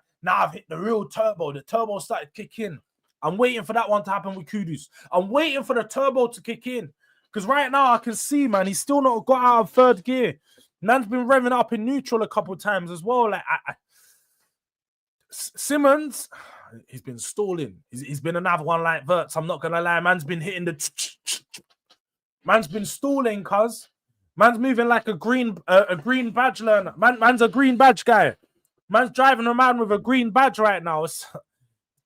the real turbo. The turbo started to kick in. I'm waiting for that one to happen with Kudus. I'm waiting for the turbo to kick in, because right now I can see, man, he's still not got out of 3rd gear. Man's been revving up in neutral a couple of times as well. Like Simmons, he's been stalling. He's been another one like Verts. I'm not gonna lie, man's been hitting man's been stalling, cuz man's moving like a green badge learner. Man's a green badge guy. Man's driving around with a green badge right now. It's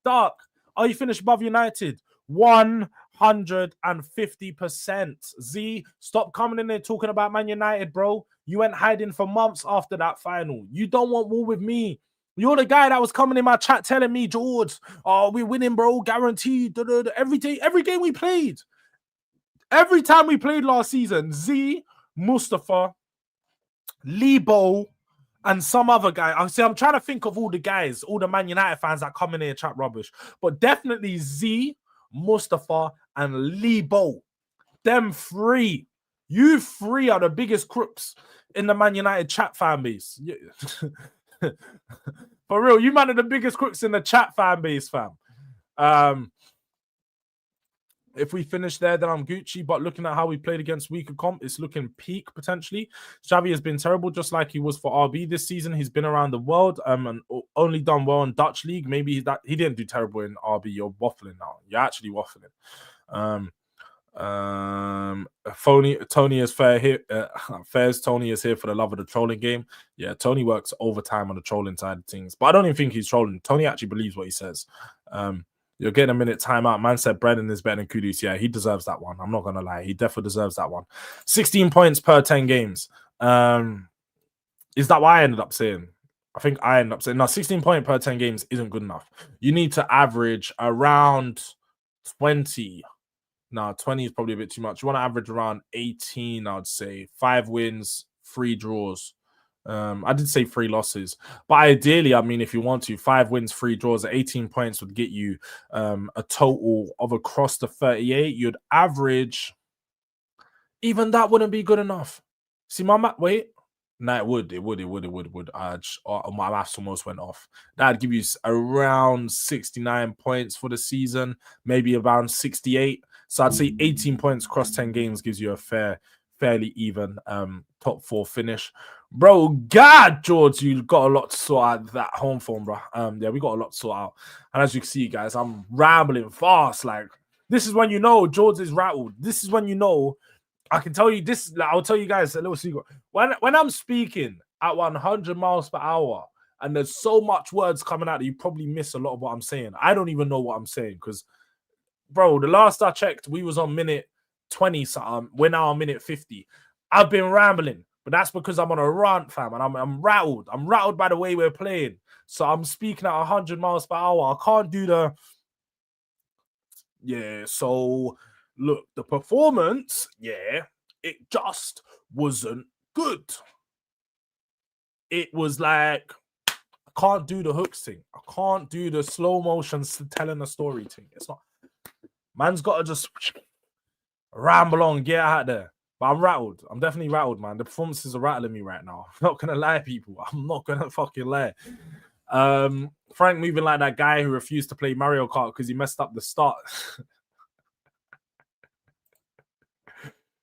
dark. Are you finished above United? 150%. Z, stop coming in there talking about Man United, bro. You went hiding for months after that final. You don't want war with me. You're the guy that was coming in my chat telling me, Jords, oh, we're winning, bro, guaranteed. Every game we played. Every time we played last season, Z, Mustafa, Lebo, and some other guy. I'm trying to think of all the guys, all the Man United fans that come in here chat rubbish. But definitely Z, Mustafa, and Lebo. Them 3. You 3 are the biggest crooks in the Man United chat fan base. For real, you man are the biggest crooks in the chat fan base, fam. If we finish there, then I'm Gucci. But looking at how we played against weaker comp, it's looking peak potentially. Xavi has been terrible, just like he was for RB this season. He's been around the world and only done well in Dutch league. Maybe that he didn't do terrible in RB. You're waffling now. You're actually waffling. Tony is fair here. Tony is here for the love of the trolling game. Yeah, Tony works overtime on the trolling side of things, but I don't even think he's trolling. Tony actually believes what he says. You're getting a minute timeout. Man said Brennan is better than Kudus. Yeah, he deserves that one. I'm not gonna lie, he definitely deserves that one. 16 points per 10 games. Is that what I ended up saying? I think I ended up saying no. 16 points per 10 games isn't good enough. You need to average around 20. No, 20 is probably a bit too much. You want to average around 18, I would say. 5 wins, 3 draws. I did say 3 losses. But ideally, I mean, if you want to, 5 wins, 3 draws at 18 points would get you a total of across the 38. You'd average... Even that wouldn't be good enough. See, my math... Wait. No, it would. My maths almost went off. That'd give you around 69 points for the season. Maybe around 68. So I'd say 18 points across 10 games gives you a fair fairly even top 4 finish. Bro, God, Jords, you got a lot to sort out that home form, bro. Yeah, we got a lot to sort out. And as you can see, guys, I'm rambling fast. Like, this is when you know Jords is rattled. This is when you know, I can tell you this, like, I'll tell you guys a little secret. When I'm speaking at 100 miles per hour and there's so much words coming out that you probably miss a lot of what I'm saying. I don't even know what I'm saying because, bro, the last I checked, we was on minute 20 something. We're now on minute 50. I've been rambling, but that's because I'm on a rant, fam, and I'm rattled. I'm rattled by the way we're playing. So I'm speaking at 100 miles per hour. I can't do the... Yeah, so look, the performance, yeah, it just wasn't good. It was like, I can't do the hooks thing. I can't do the slow motion telling a story thing. It's not... Man's got to just ramble on, get out there. But I'm rattled. I'm definitely rattled, man. The performances are rattling me right now. I'm not going to lie, people. I'm not going to fucking lie. Frank moving like that guy who refused to play Mario Kart because he messed up the start.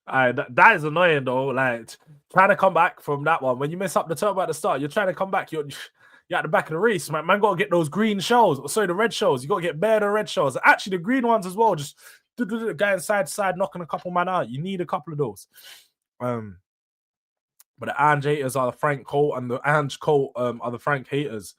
That is annoying, though. Like, trying to come back from that one. When you mess up the turbo at the start, you're trying to come back. You're at the back of the race, man. Man got to get those green shells. Sorry, the red shells. You got to get bare the red shells. Actually, the green ones as well. Just going side to side, knocking a couple man out. You need a couple of those. But the Ange haters are the Frank Colt, and the Ange Colt are the Frank haters.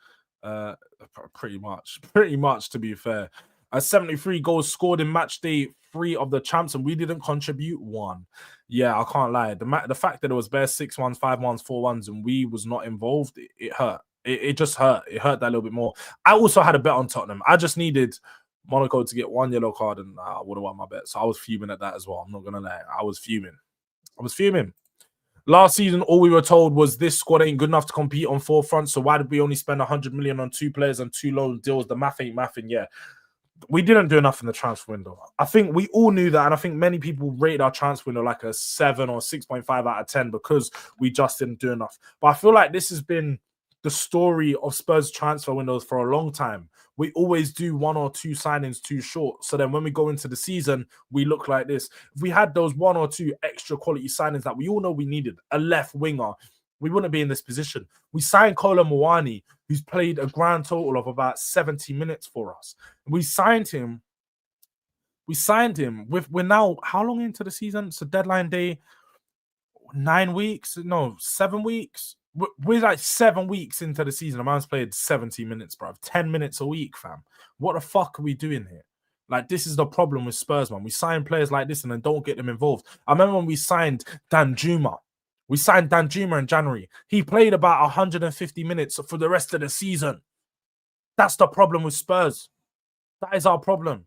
Pretty much, to be fair. 73 goals scored in match day 3 of the champs, and we didn't contribute 1. Yeah, I can't lie. The fact that it was bare 6-1s, 5-1s, 4-1s, and we was not involved, it hurt. It just hurt. It hurt that little bit more. I also had a bet on Tottenham. I just needed Monaco to get 1 yellow card, and I would have won my bet. So I was fuming at that as well. I'm not gonna lie. I was fuming. Last season, all we were told was this squad ain't good enough to compete on 4 fronts. So why did we only spend 100 million on 2 players and 2 loan deals? The math ain't mathing. Yeah, we didn't do enough in the transfer window. I think we all knew that, and I think many people rate our transfer window like a 7 or 6.5 out of 10 because we just didn't do enough. But I feel like this has been the story of Spurs transfer windows for a long time. We always do 1 or 2 signings too short. So then when we go into the season, we look like this. If we had those 1 or 2 extra quality signings that we all know we needed, a left winger, we wouldn't be in this position. We signed Kolo Muani, who's played a grand total of about 70 minutes for us. We signed him with, we're now, how long into the season? So deadline day, 9 weeks? No, 7 weeks. We're like 7 weeks into the season. A man's played 70 minutes, bro. 10 minutes a week, fam. What the fuck are we doing here? Like, this is the problem with Spurs, man. We sign players like this and then don't get them involved. I remember when we signed Danjuma. We signed Danjuma in January. He played about 150 minutes for the rest of the season. That's the problem with Spurs. That is our problem.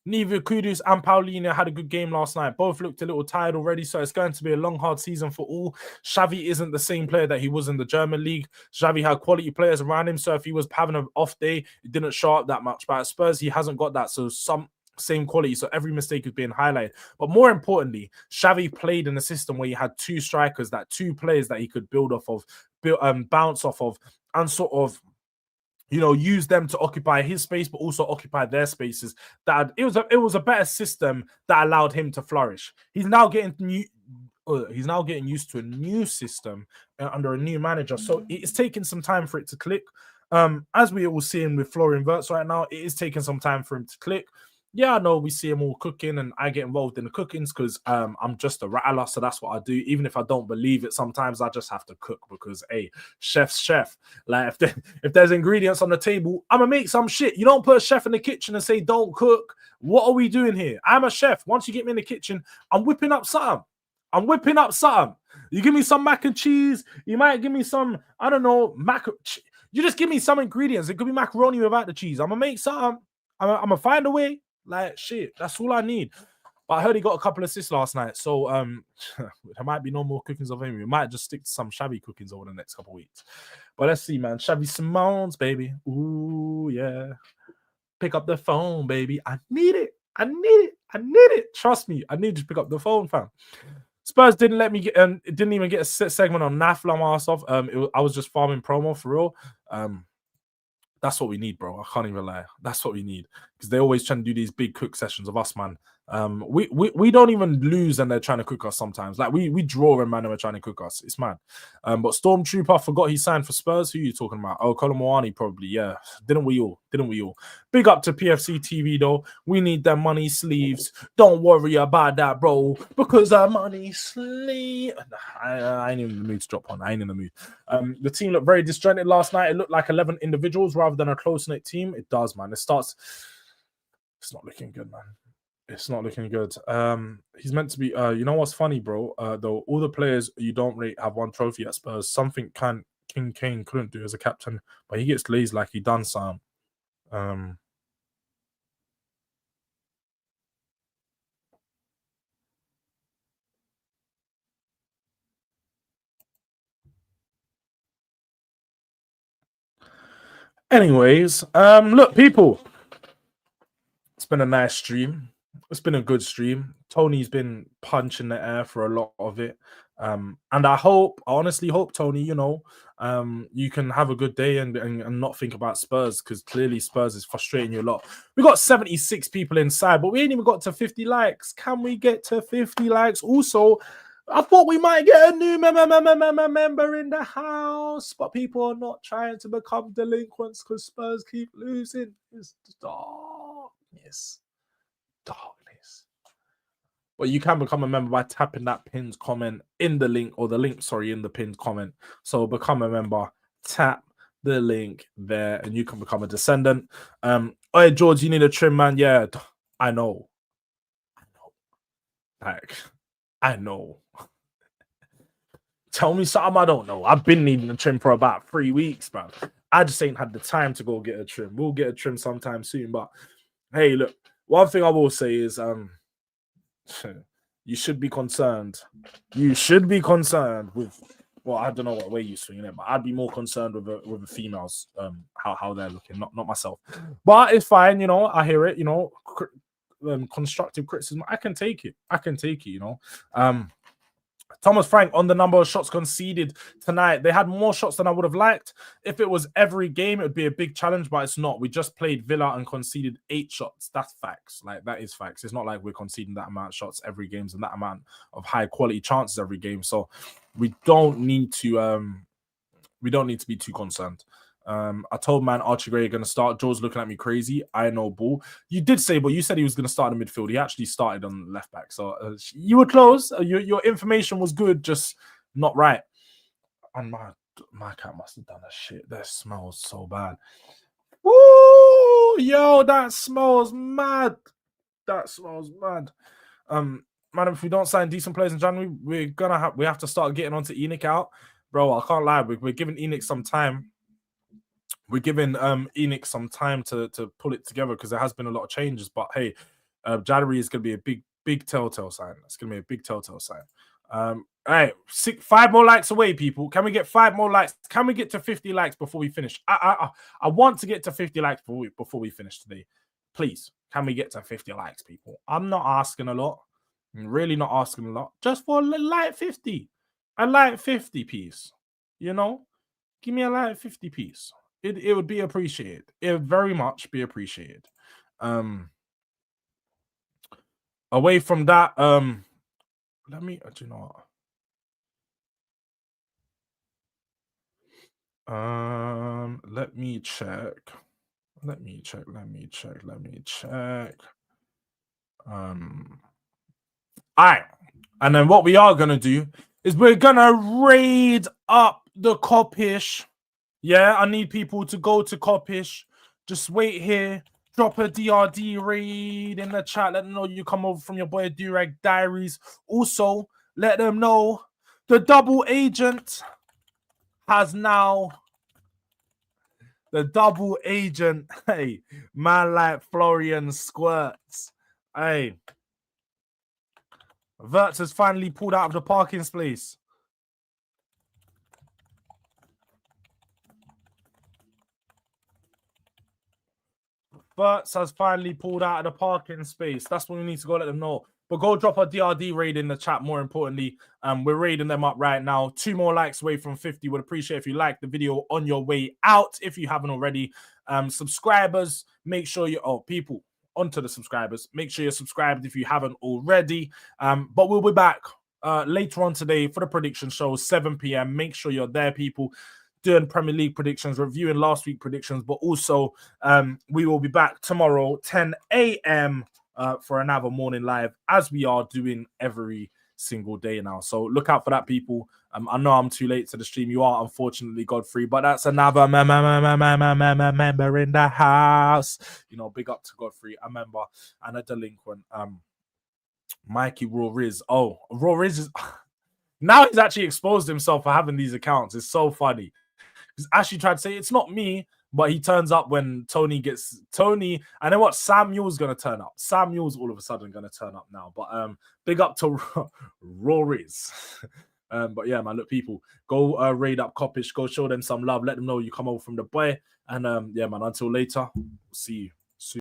Neither Kudus and Paulinho had a good game last night. Both looked a little tired already, so it's going to be a long, hard season for all. Xavi isn't the same player that he was in the German league. Xavi had quality players around him, so if he was having an off day, it didn't show up that much. But at Spurs, he hasn't got that, so some same quality, so every mistake is being highlighted. But more importantly, Xavi played in a system where he had 2 strikers, 2 players that he could build off of, bounce off of, and sort of, you know, use them to occupy his space, but also occupy their spaces. That it was a better system that allowed him to flourish. He's now getting used to a new system under a new manager. So it's taking some time for it to click. As we all seeing with Florian Wirtz right now, it is taking some time for him to click. Yeah, I know we see him all cooking, and I get involved in the cookings because I'm just a rattler, so that's what I do. Even if I don't believe it, sometimes I just have to cook because, hey, chef's chef. Like, if there's ingredients on the table, I'm gonna make some shit. You don't put a chef in the kitchen and say don't cook. What are we doing here? I'm a chef. Once you get me in the kitchen, I'm whipping up something. You give me some mac and cheese. You might give me some, I don't know, you just give me some ingredients. It could be macaroni without the cheese. I'm gonna make something. I'm gonna find a way. Like, shit, that's all I need. But I heard he got a couple of assists last night, so there might be no more cookings of him. We might just stick to some Xavi cookings over the next couple of weeks. But let's see, man. Xavi Simons, baby. Ooh, yeah. Pick up the phone, baby. I need it. Trust me, I need to pick up the phone, fam. Spurs didn't let me get, it didn't even get a segment on Nafla my ass off. I was just farming promo for real. That's what we need, bro. I can't even lie. That's what we need. because they always trying to do these big cook sessions of us, man. We don't even lose and they're trying to cook us sometimes. Like we draw and man and we're trying to cook us. It's mad. But Stormtrooper forgot he signed for Spurs. Who are you talking about? Oh, Colin Moani probably. Yeah. Didn't we all? Big up to PFC TV though. We need them money sleeves. Don't worry about that, bro. Because our money sleeve. I ain't in the mood to drop on. I ain't in the mood. The team looked very disjointed last night. It looked like 11 individuals rather than a close-knit team. It does, man. It's not looking good, man. It's not looking good. He's meant to be. You know what's funny, bro? Though all the players you don't rate have one trophy at Spurs. Something King Kane couldn't do as a captain, but he gets glazed like he done some. Anyways, look, people. It's been a nice stream. It's been a good stream. Tony's been punching the air for a lot of it. And I honestly hope, Tony, you can have a good day and not think about Spurs, because clearly Spurs is frustrating you a lot. We got 76 people inside, but we ain't even got to 50 likes. Can we get to 50 likes? Also, I thought we might get a new member in the house, but people are not trying to become delinquents because Spurs keep losing. It's darkness. But you can become a member by tapping that pinned comment in the link, or the link, sorry, in the pinned comment. So become a member, tap the link there, and you can become a descendant. Hey, George, you need a trim, man. Yeah, I know. Like, I know. Tell me something I don't know. I've been needing a trim for about 3 weeks, bro. I just ain't had the time to go get a trim. We'll get a trim sometime soon. But hey, look, one thing I will say is you should be concerned. You should be concerned with, well, I don't know what way you're swinging it, but I'd be more concerned with the females, how they're looking, not myself. But it's fine, I hear it, constructive criticism. I can take it, Thomas Frank, on the number of shots conceded tonight, they had more shots than I would have liked. If it was every game, it would be a big challenge, but it's not. We just played Villa and conceded 8 shots. That's facts. Like, that is facts. It's not like we're conceding that amount of shots every game and that amount of high quality chances every game. So we don't need to be too concerned. I told man Archie Gray going to start. Jords looking at me crazy. I know, bull. You did say, but you said he was going to start in midfield. He actually started on the left back. So you were close. Your information was good, just not right. And my cat must have done a shit. That smells so bad. Woo! Yo, that smells mad. Man, if we don't sign decent players in January, we have to start getting onto Enoch out. Bro, I can't lie. We're giving Enoch some time. We're giving Enoch some time to pull it together, because there has been a lot of changes. But hey, January is going to be a big telltale sign. It's going to be a big telltale sign. All right, 5 more likes away, people. Can we get 5 more likes? Can we get to 50 likes before we finish? I want to get to 50 likes before we finish today. Please, can we get to 50 likes, people? I'm not asking a lot. I'm really not asking a lot. Just for a light 50. A light 50 piece. Give me a light 50 piece. It would be appreciated. It would very much be appreciated. Away from that, let me, do you know what? Let me check. All right. And then what we are going to do is we're going to raid up the Copish. Yeah, I need people to go to Copish. Just wait here. Drop a DRD raid in the chat. Let them know you come over from your boy Durag Diaries. Also, let them know the double agent has now... The double agent, hey, man like Florian Squirts. Hey, Verts has finally pulled out of the parking space. Verts has finally pulled out of the parking space. That's what we need to go let them know. But go drop a DRD raid in the chat, more importantly. We're raiding them up right now. 2 more likes away from 50. Would appreciate if you like the video on your way out, if you haven't already. Subscribers, make sure you... Oh, people, onto the subscribers. Make sure you're subscribed if you haven't already. But we'll be back later on today for the prediction show, 7 p.m. Make sure you're there, people, doing Premier League predictions, reviewing last week predictions, but also we will be back tomorrow, 10 a.m. For another morning live, as we are doing every single day now. So look out for that, people. I know I'm too late to the stream. You are, unfortunately, Godfrey, but that's another member in the house. You know, big up to Godfrey, a member and a delinquent. Mikey Raw Riz. Oh, Raw Riz is now he's actually exposed himself for having these accounts. It's so funny. He's actually tried to say it's not me, but he turns up when Tony gets Tony. And then what? Samuel's gonna turn up. Samuel's all of a sudden gonna turn up now. But big up to Raw Riz. But yeah, man, look, people, go raid up Coppish, go show them some love, let them know you come over from the boy. And yeah, man, until later, see you.